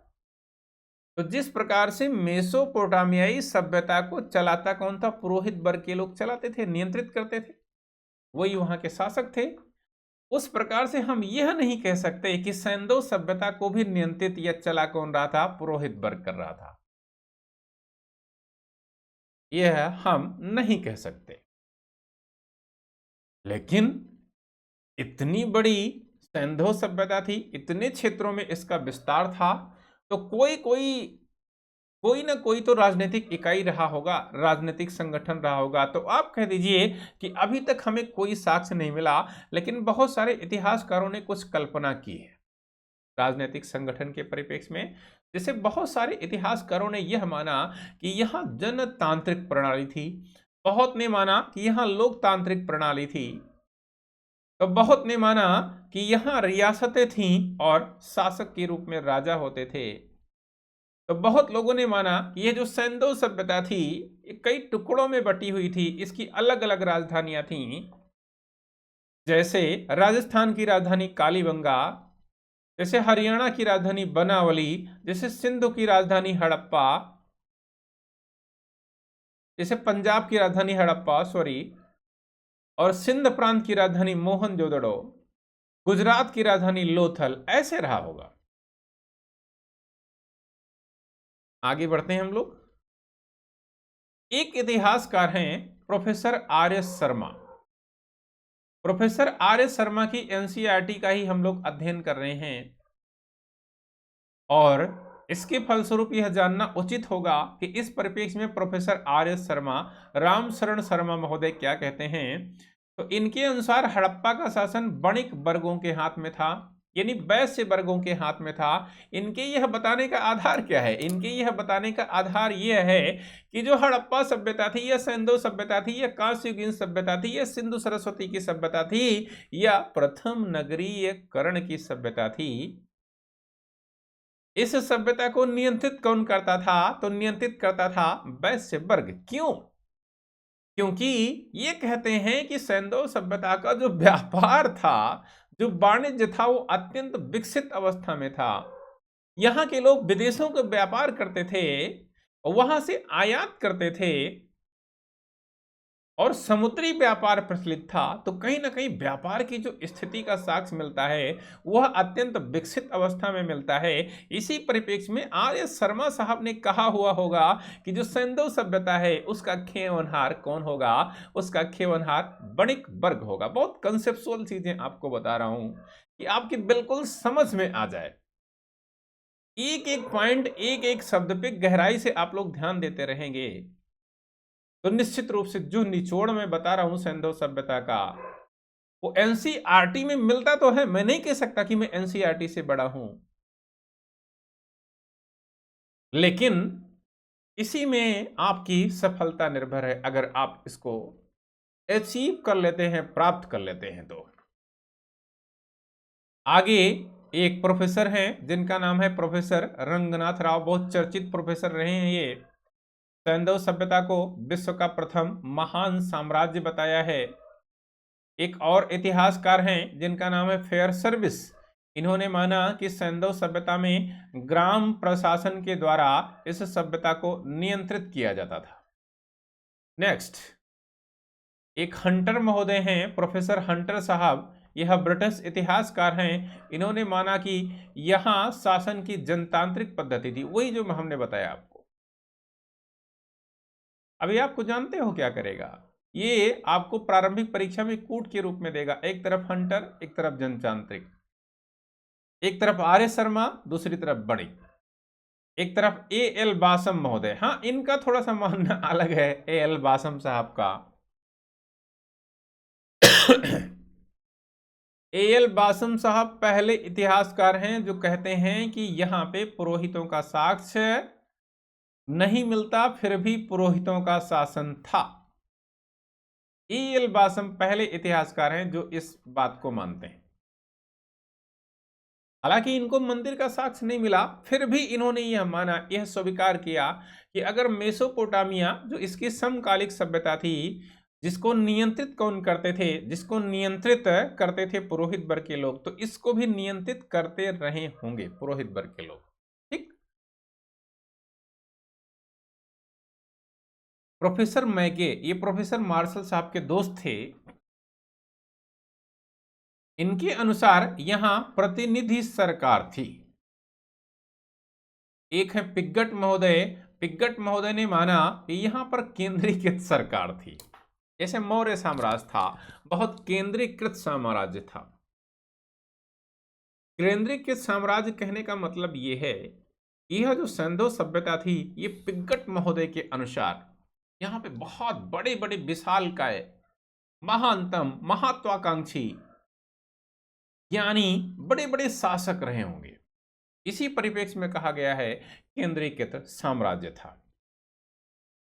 तो जिस प्रकार से मेसोपोटामियाई सभ्यता को चलाता कौन था? पुरोहित वर्ग के लोग चलाते थे, नियंत्रित करते थे, वही वहां के शासक थे। उस प्रकार से हम यह नहीं कह सकते कि सैंधव सभ्यता को भी नियंत्रित या चला कौन रहा था? पुरोहित वर्ग कर रहा था, यह हम नहीं कह सकते। लेकिन इतनी बड़ी सैंधव सभ्यता थी, इतने क्षेत्रों में इसका विस्तार था, तो कोई ना कोई तो राजनीतिक इकाई रहा होगा, राजनीतिक संगठन रहा होगा। तो आप कह दीजिए कि अभी तक हमें कोई साक्ष्य नहीं मिला, लेकिन बहुत सारे इतिहासकारों ने कुछ कल्पना की है राजनीतिक संगठन के परिप्रेक्ष्य में। जैसे बहुत सारे इतिहासकारों ने यह माना कि यहां जनतांत्रिक प्रणाली थी, बहुत ने माना कि यहां लोकतांत्रिक प्रणाली थी, तो बहुत ने माना कि यहां रियासतें थीं और शासक के रूप में राजा होते थे। तो बहुत लोगों ने माना कि यह जो सैंधव सभ्यता थी ये कई टुकड़ों में बटी हुई थी, इसकी अलग अलग राजधानियां थीं। जैसे राजस्थान की राजधानी कालीबंगा, जैसे हरियाणा की राजधानी बनावली, जैसे सिंधु की राजधानी हड़प्पा, जैसे पंजाब की राजधानी हड़प्पा और सिंध प्रांत की राजधानी मोहनजोदड़ो, गुजरात की राजधानी लोथल, ऐसे रहा होगा। आगे बढ़ते हैं हम लोग। एक इतिहासकार हैं professor R S Sharma. Professor R S Sharma की एनसीईआरटी का ही हम लोग अध्ययन कर रहे हैं, और इसके फलस्वरूप यह जानना उचित होगा कि इस परिप्रेक्ष्य में professor R S Sharma, Ram शरण शर्मा महोदय क्या कहते हैं। तो इनके अनुसार हड़प्पा का शासन वणिक वर्गों के हाथ में था, यानी वैश्य वर्गों के हाथ में था। इनके यह बताने का आधार क्या है? इनके यह बताने का आधार यह है कि जो हड़प्पा सभ्यता थी, यह सैंधव सभ्यता थी, यह कांस्ययुगीन सभ्यता थी, यह सिंधु सरस्वती की सभ्यता थी, या प्रथम नगरीयकरण की सभ्यता थी। इस सभ्यता को नियंत्रित कौन करता था? तो नियंत्रित करता था वैश्य वर्ग। क्यों? क्योंकि ये कहते हैं कि सैंधव सभ्यता का जो व्यापार था, जो वाणिज्य था, वो अत्यंत विकसित अवस्था में था। यहां के लोग विदेशों का व्यापार करते थे, वहां से आयात करते थे, और समुद्री व्यापार प्रचलित था। तो कहीं ना कहीं व्यापार की जो स्थिति का साक्ष्य मिलता है वह अत्यंत विकसित अवस्था में मिलता है। इसी परिप्रेक्ष्य में आर एस शर्मा साहब ने कहा हुआ होगा कि जो सैंधव सभ्यता है उसका खेवनहार कौन होगा? उसका खेवनहार वणिक वर्ग होगा। बहुत कंसेप्चुअल चीजें आपको बता रहा हूं कि आपकी बिल्कुल समझ में आ जाए। एक एक पॉइंट, एक एक शब्द पे गहराई से आप लोग ध्यान देते रहेंगे तो निश्चित रूप से जो निचोड़ मैं बता रहा हूं सैंधव सभ्यता का, वो एनसीईआरटी में मिलता तो है। मैं नहीं कह सकता कि मैं एनसीईआरटी से बड़ा हूं, लेकिन इसी में आपकी सफलता निर्भर है। अगर आप इसको अचीव कर लेते हैं, प्राप्त कर लेते हैं, तो आगे एक प्रोफेसर हैं जिनका नाम है प्रोफेसर रंगनाथ राव। बहुत चर्चित प्रोफेसर रहे हैं ये। सैंधव सभ्यता को विश्व का प्रथम महान साम्राज्य बताया है। एक और इतिहासकार हैं जिनका नाम है फेयर सर्विस। इन्होंने माना कि सैंधव सभ्यता में ग्राम प्रशासन के द्वारा इस सभ्यता को नियंत्रित किया जाता था। नेक्स्ट, एक हंटर महोदय हैं, प्रोफेसर हंटर साहब, यह ब्रिटिश इतिहासकार हैं। इन्होंने माना कि यहां शासन की जनतांत्रिक पद्धति थी, वही जो हमने बताया आपको। अभी आपको जानते हो क्या करेगा, ये आपको प्रारंभिक परीक्षा में कूट के रूप में देगा, एक तरफ हंटर एक तरफ जनतांत्रिक, एक तरफ आर्य शर्मा दूसरी तरफ बणिक, एक तरफ ए एल बासम महोदय। हाँ, इनका थोड़ा सा मानना अलग है, ए एल बासम साहब का। ए एल बासम साहब पहले इतिहासकार हैं जो कहते हैं कि यहां पे पुरोहितों का साक्ष्य नहीं मिलता, फिर भी पुरोहितों का शासन था। ए एल बासम पहले इतिहासकार हैं जो इस बात को मानते हैं। हालांकि इनको मंदिर का साक्ष्य नहीं मिला, फिर भी इन्होंने यह माना, यह स्वीकार किया कि अगर मेसोपोटामिया जो इसकी समकालिक सभ्यता थी, जिसको नियंत्रित कौन करते थे, जिसको नियंत्रित करते थे पुरोहित वर्ग के लोग, तो इसको भी नियंत्रित करते रहे होंगे पुरोहित वर्ग के लोग। ठीक। प्रोफेसर मैगे, ये प्रोफेसर मार्शल साहब के दोस्त थे। इनके अनुसार यहां प्रतिनिधि सरकार थी। एक है पिग्गट महोदय, पिग्गट महोदय ने माना कि यहां पर केंद्रीकृत सरकार थी, जैसे मौर्य साम्राज्य था, बहुत केंद्रीकृत साम्राज्य था। केंद्रीकृत साम्राज्य कहने का मतलब यह है, यह जो सिंधु सभ्यता थी, ये पिग्गट महोदय के अनुसार यहां पे बहुत बड़े बड़े विशालकाय, महानतम, महत्वाकांक्षी, यानी बड़े बड़े शासक रहे होंगे। इसी परिप्रेक्ष्य में कहा गया है केंद्रीकृत साम्राज्य था।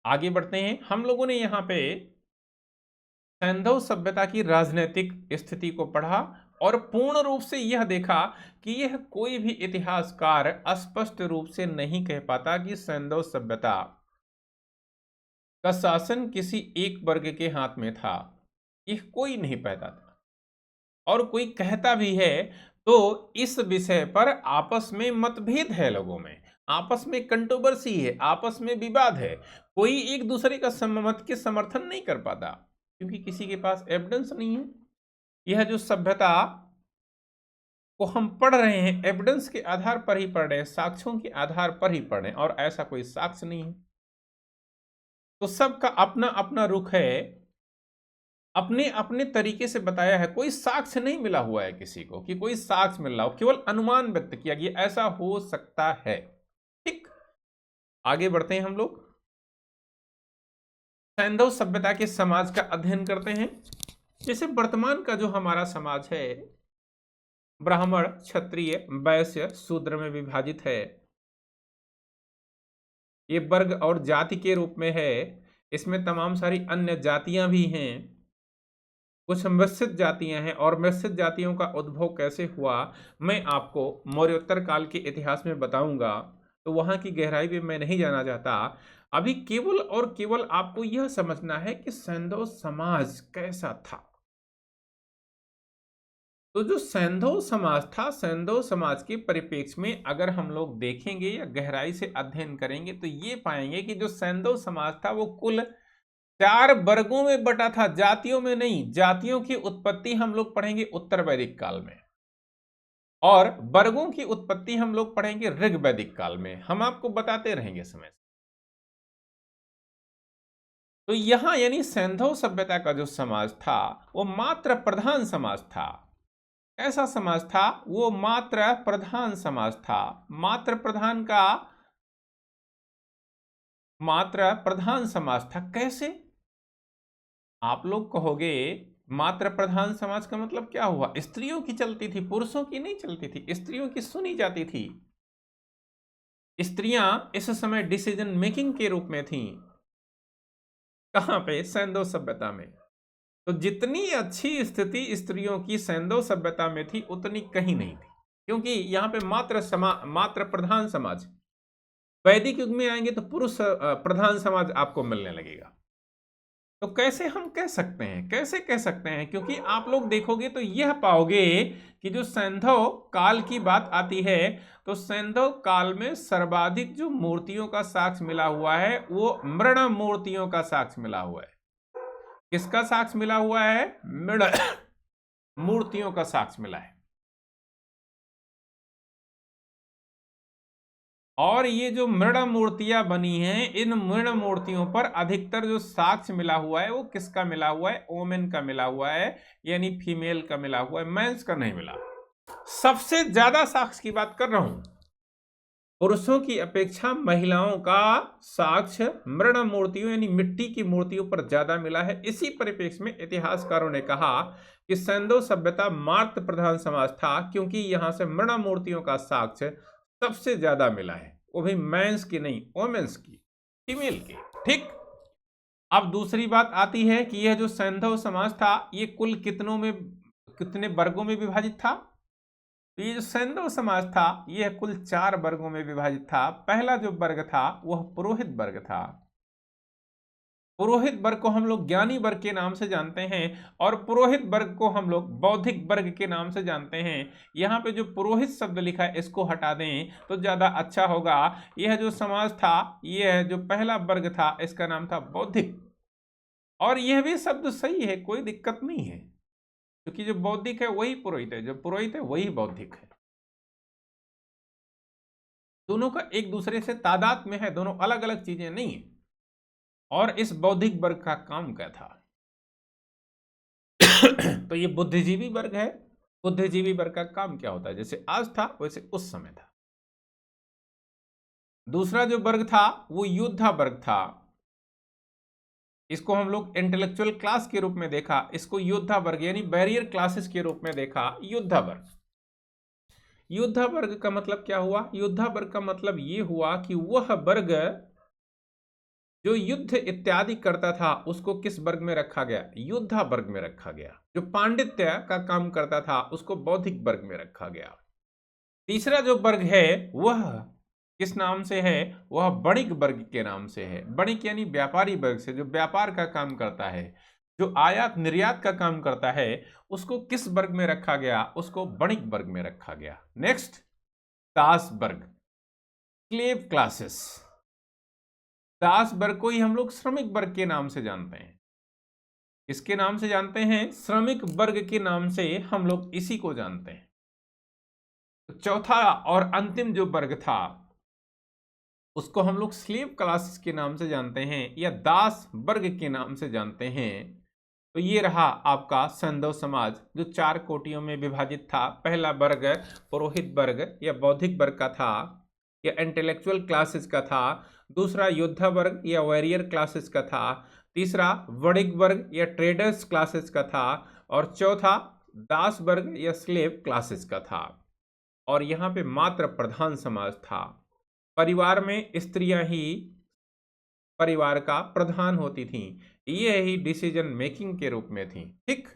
आगे बढ़ते हैं। हम लोगों ने यहां पे सिंधु सभ्यता की राजनीतिक स्थिति को पढ़ा और पूर्ण रूप से यह देखा कि यह कोई भी इतिहासकार स्पष्ट रूप से नहीं कह पाता कि सिंधु सभ्यता का शासन किसी एक वर्ग के हाथ में था। यह कोई नहीं पाता था, और कोई कहता भी है तो इस विषय पर आपस में मतभेद है, लोगों में आपस में कंट्रोवर्सी है, आपस में विवाद है। कोई एक दूसरे का मत के समर्थन नहीं कर पाता, क्योंकि किसी के पास एविडेंस नहीं है। यह जो सभ्यता को हम पढ़ रहे हैं, एविडेंस के आधार पर ही पढ़ रहे हैं, साक्ष्यों के आधार पर ही पढ़ रहे हैं, और ऐसा कोई साक्ष्य नहीं है। तो सबका अपना अपना रुख है, अपने अपने तरीके से बताया है। कोई साक्ष्य नहीं मिला हुआ है किसी को कि कोई साक्ष्य मिल रहा हो, केवल अनुमान व्यक्त किया गया ऐसा हो सकता है। ठीक, आगे बढ़ते हैं हम लोग। सिंधु सभ्यता के समाज का अध्ययन करते हैं। जैसे वर्तमान का जो हमारा समाज है, ब्राह्मण, क्षत्रिय, वैश्य, शूद्र में विभाजित है। ये वर्ग और जाति के रूप में है। इसमें तमाम सारी अन्य जातियां भी हैं, कुछ मिश्रित जातियां हैं, और मिश्रित जातियों का उद्भव कैसे हुआ मैं आपको मौर्योत्तर काल के इतिहास में बताऊंगा, तो वहां की गहराई में मैं नहीं जाना चाहता। अभी केवल और केवल आपको यह समझना है कि सिंधु समाज कैसा था। तो जो सिंधु समाज था, सिंधु समाज के परिप्रेक्ष्य में अगर हम लोग देखेंगे या गहराई से अध्ययन करेंगे, तो ये पाएंगे कि जो सिंधु समाज था वो कुल 4 वर्गों में बटा था, जातियों में नहीं। जातियों की उत्पत्ति हम लोग पढ़ेंगे उत्तर वैदिक काल में, और वर्गों की उत्पत्ति हम लोग पढ़ेंगे ऋग वैदिक काल में। हम आपको बताते रहेंगे समय से। तो यहां यानी सिंधु सभ्यता का जो समाज था वो मात्र प्रधान समाज था। कैसा समाज था वो? मात्र प्रधान समाज था। मात्र प्रधान समाज था। कैसे? आप लोग कहोगे मात्र प्रधान समाज का मतलब क्या हुआ? स्त्रियों की चलती थी, पुरुषों की नहीं चलती थी, स्त्रियों की सुनी जाती थी। स्त्रियां इस समय डिसीजन मेकिंग के रूप में थीं। कहां पे? सिंधु सभ्यता में। तो जितनी अच्छी स्थिति स्त्रियों की सिंधु सभ्यता में थी, उतनी कहीं नहीं थी, क्योंकि यहां पे मात्र प्रधान समाज। वैदिक युग में आएंगे तो पुरुष प्रधान समाज आपको मिलने लगेगा। तो कैसे हम कह सकते हैं? कैसे कह सकते हैं? क्योंकि आप लोग देखोगे तो यह पाओगे कि जो सिंधु काल की बात आती है, तो सिंधु काल में सर्वाधिक जो मूर्तियों का साक्ष्य मिला हुआ है वो मृण मूर्तियों का साक्ष्य मिला हुआ है। किसका साक्ष्य मिला हुआ है? मृण मूर्तियों का साक्ष्य मिला है। और ये जो मृण मूर्तियां बनी हैं, इन मृण मूर्तियों पर अधिकतर जो साक्ष्य मिला हुआ है वो किसका मिला हुआ है? ओमेन का मिला हुआ है, यानी फीमेल का मिला हुआ है, मेंस का नहीं मिला। सबसे ज्यादा साक्ष्य की बात कर रहा हूं, पुरुषों की अपेक्षा महिलाओं का साक्ष्य मृण मूर्तियों यानी मिट्टी की मूर्तियों पर ज्यादा मिला है। इसी परिप्रेक्ष्य में इतिहासकारों ने कहा कि सिंधु सभ्यता मातृ प्रधान समाज था, क्योंकि यहां से मृण मूर्तियों का साक्ष्य सबसे ज्यादा मिला है, वो भी मेंस की नहीं, वोमेन्स की, फीमेल की। ठीक। अब दूसरी बात आती है कि यह जो सैंधव समाज था ये कुल कितने वर्गों में विभाजित था? तो ये जो सैंधव समाज था यह कुल 4 वर्गों में विभाजित था। पहला जो वर्ग था वह पुरोहित वर्ग था। पुरोहित वर्ग को हम लोग ज्ञानी वर्ग के नाम से जानते हैं, और पुरोहित वर्ग को हम लोग बौद्धिक वर्ग के नाम से जानते हैं। यहाँ पे जो पुरोहित शब्द लिखा है इसको हटा दें तो ज्यादा अच्छा होगा। यह जो समाज था, यह जो पहला वर्ग था, इसका नाम था बौद्धिक। और यह भी शब्द सही है, कोई दिक्कत नहीं है, क्योंकि जो बौद्धिक है वही पुरोहित है, जो पुरोहित है वही बौद्धिक है। दोनों का एक दूसरे से तादाद में है, दोनों अलग अलग चीजें नहीं है। और इस बौद्धिक वर्ग का काम क्या था? तो ये बुद्धिजीवी वर्ग है। बुद्धिजीवी वर्ग का काम क्या होता है? जैसे आज था वैसे उस समय था। दूसरा जो वर्ग था वो योद्धा वर्ग था। इसको हम लोग इंटेलेक्चुअल क्लास के रूप में देखा, इसको योद्धा वर्ग यानी बैरियर क्लासेस के रूप में देखा। योद्धा वर्ग, योद्धा वर्ग का मतलब क्या हुआ? योद्धा वर्ग का मतलब ये हुआ कि वह वर्ग जो युद्ध इत्यादि करता था उसको किस वर्ग में रखा गया? योद्धा वर्ग में रखा गया। जो पांडित्य का काम करता था उसको बौद्धिक वर्ग में रखा गया। तीसरा जो वर्ग है वह किस नाम से है? वह वणिक वर्ग के नाम से है। वणिक यानी व्यापारी वर्ग से, जो व्यापार का काम करता है, जो आयात निर्यात का काम करता है, उसको किस वर्ग में रखा गया? उसको वणिक वर्ग में रखा गया। नेक्स्ट, दास वर्ग, स्लेव क्लासेस। दास वर्ग को ही हम लोग श्रमिक वर्ग के नाम से जानते हैं। इसके नाम से जानते हैं, श्रमिक वर्ग के नाम से हम लोग इसी को जानते हैं। तो चौथा और अंतिम जो वर्ग था उसको हम लोग स्लेव क्लासेस के नाम से जानते हैं या दास वर्ग के नाम से जानते हैं। तो ये रहा आपका सैंधव समाज, जो 4 कोटियों में विभाजित था। पहला वर्ग पुरोहित वर्ग या बौद्धिक वर्ग का था, या इंटेलेक्चुअल क्लासेस का था। दूसरा योद्धा वर्ग या वॉरियर क्लासेस का था। तीसरा वणिक वर्ग या ट्रेडर्स क्लासेस का था। और चौथा दास वर्ग या स्लेव क्लासेस का था। और यहाँ पे मात्र प्रधान समाज था। परिवार में स्त्रियां ही परिवार का प्रधान होती थीं, ये ही डिसीजन मेकिंग के रूप में थी। ठीक,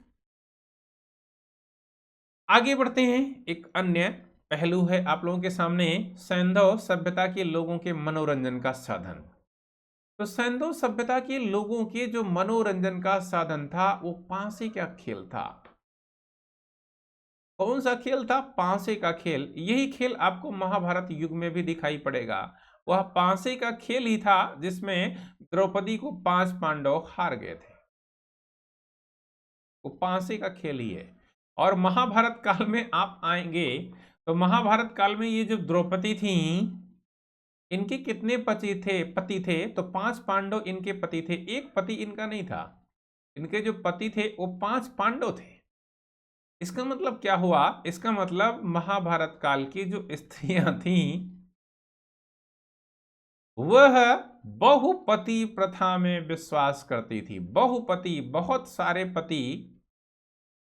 आगे बढ़ते हैं। एक अन्य पहलू है आप लोगों के सामने, सैंधव सभ्यता के लोगों के मनोरंजन का साधन। तो सैंधव सभ्यता के लोगों के जो मनोरंजन का साधन था वो पांसे का खेल था। कौन सा खेल था? पांसे का खेल। यही खेल आपको महाभारत युग में भी दिखाई पड़ेगा। वह पांसे का खेल ही था जिसमें द्रौपदी को 5 पांडव हार गए थे। वो पांसे का खेल ही है। और महाभारत काल में आप आएंगे तो महाभारत काल में ये जो द्रौपदी थी, इनके कितने पति थे? तो 5 पांडव इनके पति थे, एक पति इनका नहीं था। इनके जो पति थे वो 5 पांडव थे। इसका मतलब क्या हुआ? इसका मतलब महाभारत काल की जो स्त्रियां थीं वह बहुपति प्रथा में विश्वास करती थी। बहुपति, बहुत सारे पति,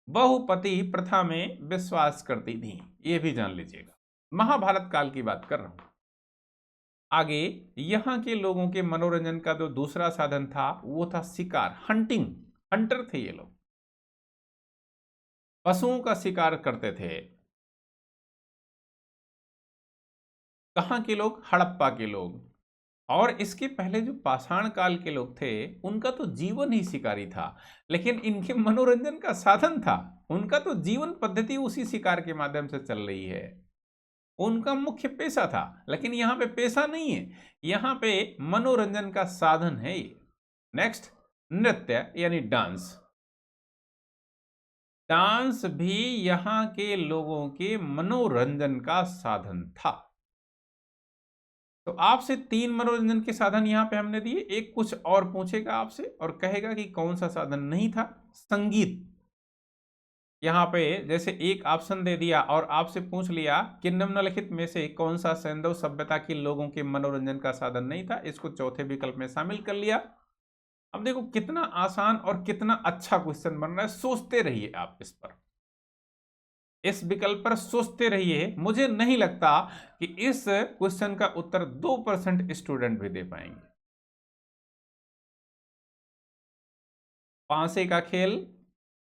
बहुपति प्रथा में विश्वास करती थी, ये भी जान लीजिएगा। महाभारत काल की बात कर रहा हूं। आगे यहां के लोगों के मनोरंजन का जो दूसरा साधन था वो था शिकार, हंटिंग। हंटर थे ये लोग, पशुओं का शिकार करते थे। कहां के लोग? हड़प्पा के लोग। और इसके पहले जो पाषाण काल के लोग थे उनका तो जीवन ही शिकारी था, लेकिन इनके मनोरंजन का साधन था। उनका तो जीवन पद्धति उसी शिकार के माध्यम से चल रही है, उनका मुख्य पेशा था। लेकिन यहाँ पे पेशा नहीं है, यहाँ पे मनोरंजन का साधन है ये। नेक्स्ट, नृत्य यानी डांस। डांस भी यहां के लोगों के मनोरंजन का साधन था। तो आपसे 3 मनोरंजन के साधन यहां पे हमने दिए, एक कुछ और पूछेगा आपसे और कहेगा कि कौन सा साधन नहीं था। संगीत, यहां पे जैसे एक ऑप्शन दे दिया और आपसे पूछ लिया कि निम्नलिखित में से कौन सा सैंधव सभ्यता के लोगों के मनोरंजन का साधन नहीं था, इसको चौथे विकल्प में शामिल कर लिया। अब देखो कितना आसान और कितना अच्छा क्वेश्चन बन रहा है, सोचते रहिए आप इस पर, इस विकल्प पर सोचते रहिए। मुझे नहीं लगता कि इस क्वेश्चन का उत्तर 2% स्टूडेंट भी दे पाएंगे। पांसे का खेल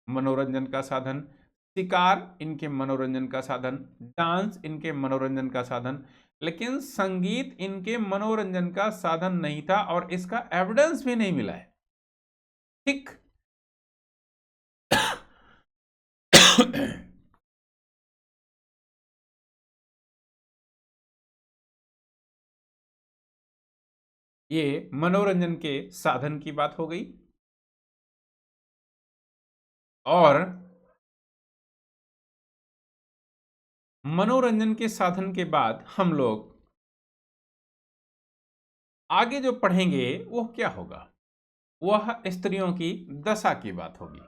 मनोरंजन का साधन, शिकार इनके मनोरंजन का साधन, डांस इनके मनोरंजन का साधन, लेकिन संगीत इनके मनोरंजन का साधन नहीं था और इसका एविडेंस भी नहीं मिला है। ठीक। ये मनोरंजन के साधन की बात हो गई। और मनोरंजन के साधन के बाद हम लोग आगे जो पढ़ेंगे वो क्या होगा, वह स्त्रियों की दशा की बात होगी।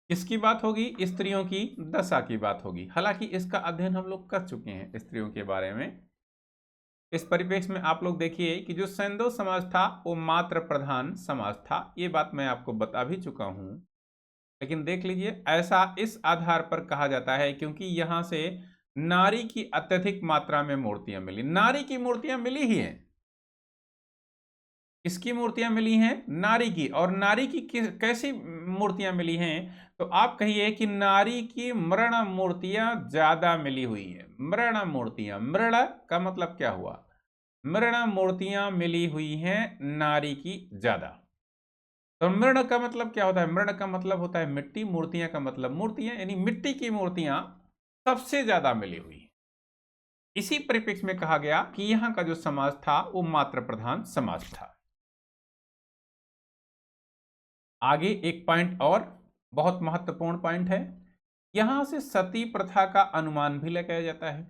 किसकी बात होगी? स्त्रियों की दशा की बात होगी। हालांकि इसका अध्ययन हम लोग कर चुके हैं स्त्रियों के बारे में। इस परिप्रेक्ष्य में आप लोग देखिए कि जो सैंधव समाज था वो मात्र प्रधान समाज था, ये बात मैं आपको बता भी चुका हूं। लेकिन देख लीजिए, ऐसा इस आधार पर कहा जाता है क्योंकि यहां से नारी की अत्यधिक मात्रा में मूर्तियां मिली। नारी की मूर्तियां मिली ही हैं। किसकी मूर्तियां मिली हैं? नारी की। और नारी की कैसी मूर्तियां मिली हैं? तो आप कहिए कि नारी की मृण मूर्तियां ज्यादा मिली हुई हैं। मृण मूर्तियां, मृण का मतलब क्या हुआ? मृण मूर्तियां मिली हुई हैं नारी की ज्यादा। तो मृण का मतलब क्या होता है? मृण का मतलब होता है मिट्टी, मूर्तियां का मतलब मूर्तियां, यानी मिट्टी की मूर्तियां सबसे ज्यादा मिली हुई हैं। इसी परिप्रेक्ष्य में कहा गया कि यहां का जो समाज था वो मात्र प्रधान समाज था। आगे एक पॉइंट और बहुत महत्वपूर्ण पॉइंट है, यहां से सती प्रथा का अनुमान भी लगाया जाता है।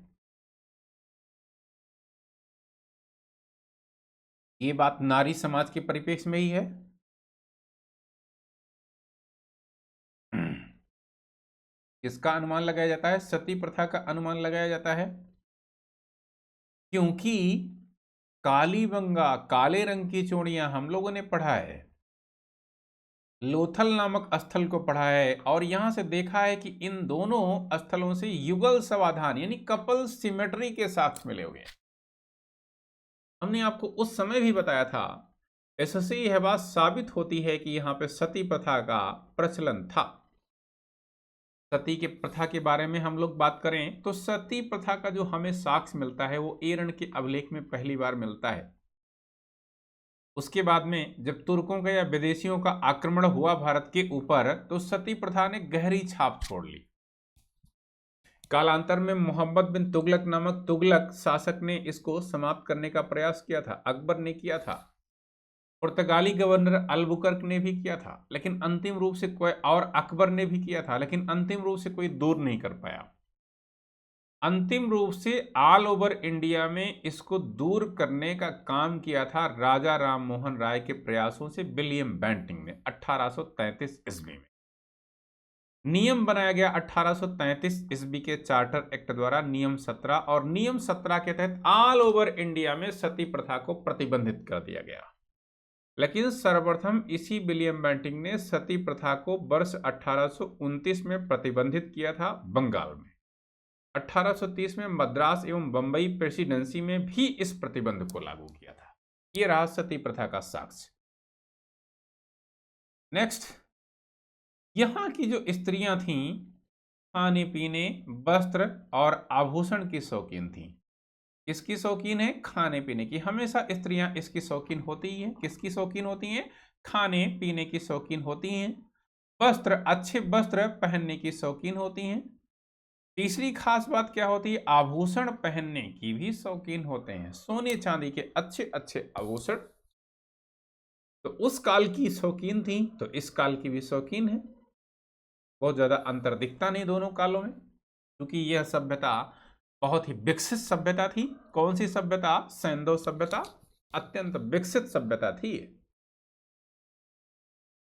ये बात नारी समाज के परिप्रेक्ष्य में ही है। किसका अनुमान लगाया जाता है? सती प्रथा का अनुमान लगाया जाता है, क्योंकि कालीबंगा, काले रंग की चूड़ियां हम लोगों ने पढ़ा है, लोथल नामक स्थल को पढ़ा है और यहां से देखा है कि इन दोनों स्थलों से युगल समाधान यानी कपल सिमेट्री के साथ मिले हुए हैं। हमने आपको उस समय भी बताया था, इससे यह बात साबित होती है कि यहां पे सती प्रथा का प्रचलन था। सती के प्रथा के बारे में हम लोग बात करें तो सती प्रथा का जो हमें साक्ष्य मिलता है वो एरण के अभिलेख में पहली बार मिलता है। उसके बाद में जब तुर्कों का या विदेशियों का आक्रमण हुआ भारत के ऊपर तो सती प्रथा ने गहरी छाप छोड़ ली। कालांतर में मोहम्मद बिन तुगलक नामक तुगलक शासक ने इसको समाप्त करने का प्रयास किया था, अकबर ने किया था, पुर्तगाली गवर्नर अलबुकर्क ने भी किया था, लेकिन अंतिम रूप से कोई, और अकबर ने भी किया था, लेकिन अंतिम रूप से कोई दूर नहीं कर पाया। अंतिम रूप से ऑल ओवर इंडिया में इसको दूर करने का काम किया था राजा राम मोहन राय के प्रयासों से विलियम बेंटिंग ने 1833 ईस्वी में। नियम बनाया गया 1833 ईस्वी के चार्टर एक्ट द्वारा, नियम 17, और नियम 17 के तहत ऑल ओवर इंडिया में सती प्रथा को प्रतिबंधित कर दिया गया। लेकिन सर्वप्रथम इसी विलियम बेंटिंग ने सती प्रथा को वर्ष 1829 में प्रतिबंधित किया था बंगाल में। 1830 में मद्रास एवं बंबई प्रेसिडेंसी में भी इस प्रतिबंध को लागू किया था। यह रहा सती प्रथा का साक्ष्य। नेक्स्ट, यहां की जो स्त्रियां थीं खाने पीने, वस्त्र और आभूषण की शौकीन थीं। किसकी शौकीन है? खाने पीने की। हमेशा स्त्रियां इसकी शौकीन होती ही हैं। किसकी शौकीन होती हैं? खाने पीने की शौकीन होती हैं। वस्त्र, अच्छे वस्त्र पहनने की शौकीन होती हैं। तीसरी खास बात क्या होती है? आभूषण पहनने की भी शौकीन होते हैं। सोने चांदी के अच्छे अच्छे आभूषण तो उस काल की शौकीन थी तो इस काल की भी शौकीन है। बहुत ज्यादा अंतर दिखता नहीं दोनों कालों में, क्योंकि यह सभ्यता बहुत ही विकसित सभ्यता थी। कौन सी सभ्यता? सैंधव सभ्यता अत्यंत विकसित सभ्यता थी।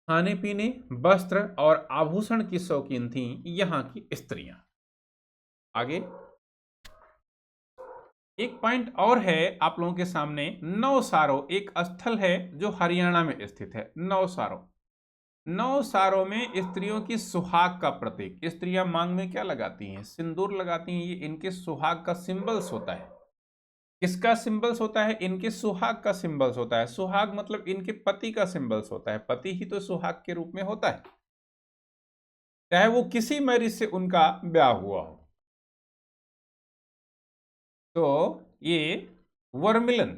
खाने पीने, वस्त्र और आभूषण की शौकीन थी यहां की स्त्रियां। आगे एक पॉइंट और है आप लोगों के सामने। नवसारो एक स्थल है जो हरियाणा में स्थित है। नवसारो, नवसारो में स्त्रियों की सुहाग का प्रतीक। स्त्रियां मांग में क्या लगाती हैं? सिंदूर लगाती हैं। ये इनके सुहाग का सिंबल्स होता है। किसका सिंबल्स होता है? इनके सुहाग का सिंबल्स होता है। सुहाग मतलब इनके पति का सिंबल्स होता है। पति ही तो सुहाग के रूप में होता है, चाहे वो किसी मैरिज से उनका ब्याह हुआ हो। तो ये वर्मिलन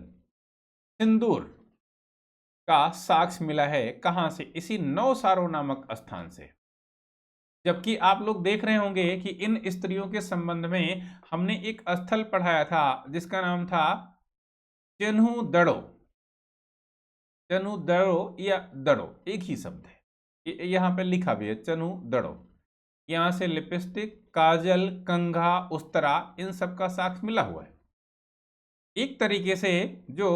सिंदूर का साक्ष्य मिला है कहां से? इसी नवसारो नामक स्थान से। जबकि आप लोग देख रहे होंगे कि इन स्त्रियों के संबंध में हमने एक स्थल पढ़ाया था जिसका नाम था चेन्हू दड़ो। चेन्हू दड़ो या दड़ो एक ही शब्द है, यहां पे लिखा भी है चेन्हू दड़ो। यहां से लिपस्टिक, काजल, कंघा, उस्तरा इन सब का साक्ष्य मिला हुआ है। एक तरीके से जो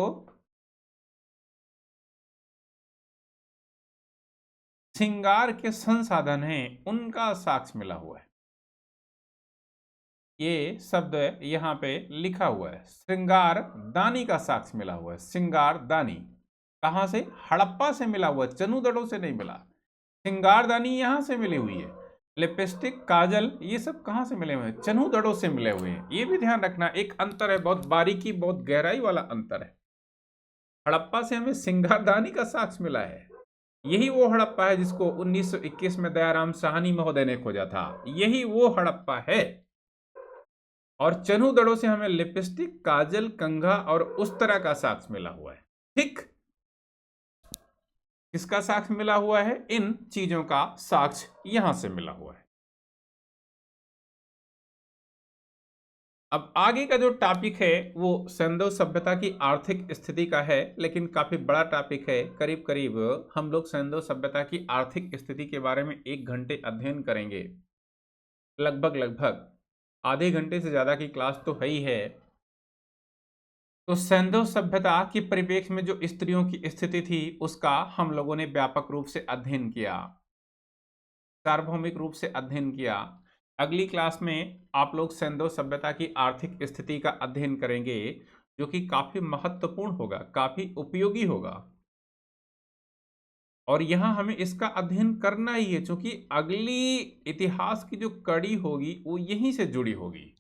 श्रृंगार के संसाधन हैं उनका साक्ष्य मिला हुआ है। ये शब्द यहां पे लिखा हुआ है। श्रृंगार दानी का साक्ष्य मिला हुआ है। श्रृंगार दानी कहां से? हड़प्पा से मिला हुआ है, चनूदड़ों से नहीं मिला। श्रृंगार दानी यहां से मिली हुई है। लिपस्टिक, काजल ये सब कहां से मिले हुए हैं? चनूदड़ों से मिले हुए हैं। ये भी ध्यान रखना, एक अंतर है, बहुत बारीकी, बहुत गहराई वाला अंतर है। हड़प्पा से हमें श्रृंगारदानी का साक्ष्य मिला है। यही वो हड़प्पा है जिसको 1921 में दयाराम साहनी महोदय ने खोजा था। यही वो हड़प्पा है। और चनूदड़ों से हमें लिपस्टिक, काजल, कंघा और उस तरह का साक्ष्य मिला हुआ है। ठीक, किसका साक्ष्य मिला हुआ है? इन चीजों का साक्ष्य यहां से मिला हुआ है। अब आगे का जो टॉपिक है वो सैंधव सभ्यता की आर्थिक स्थिति का है, लेकिन काफी बड़ा टॉपिक है। करीब करीब हम लोग सैंधव सभ्यता की आर्थिक स्थिति के बारे में 1 घंटे अध्ययन करेंगे। लगभग आधे घंटे से ज्यादा की क्लास तो है ही है। तो सैंधव सभ्यता के परिप्रेक्ष्य में जो स्त्रियों की स्थिति थी उसका हम लोगों ने व्यापक रूप से अध्ययन किया, सार्वभौमिक रूप से अध्ययन किया। अगली क्लास में आप लोग सैंधव सभ्यता की आर्थिक स्थिति का अध्ययन करेंगे, जो कि काफी महत्वपूर्ण होगा, काफी उपयोगी होगा। और यहां हमें इसका अध्ययन करना ही है, क्योंकि अगली इतिहास की जो कड़ी होगी वो यहीं से जुड़ी होगी।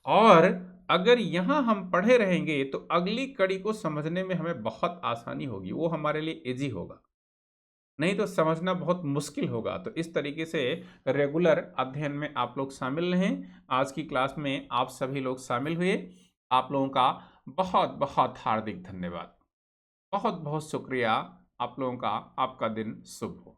और अगर यहां हम पढ़े रहेंगे तो अगली कड़ी को समझने में हमें बहुत आसानी होगी, वो हमारे लिए इजी होगा। नहीं तो समझना बहुत मुश्किल होगा। तो इस तरीके से रेगुलर अध्ययन में आप लोग शामिल रहें। आज की क्लास में आप सभी लोग शामिल हुए, आप लोगों का बहुत बहुत हार्दिक धन्यवाद। बहुत बहुत शुक्रिया आप लोगों का। आपका दिन शुभ हो।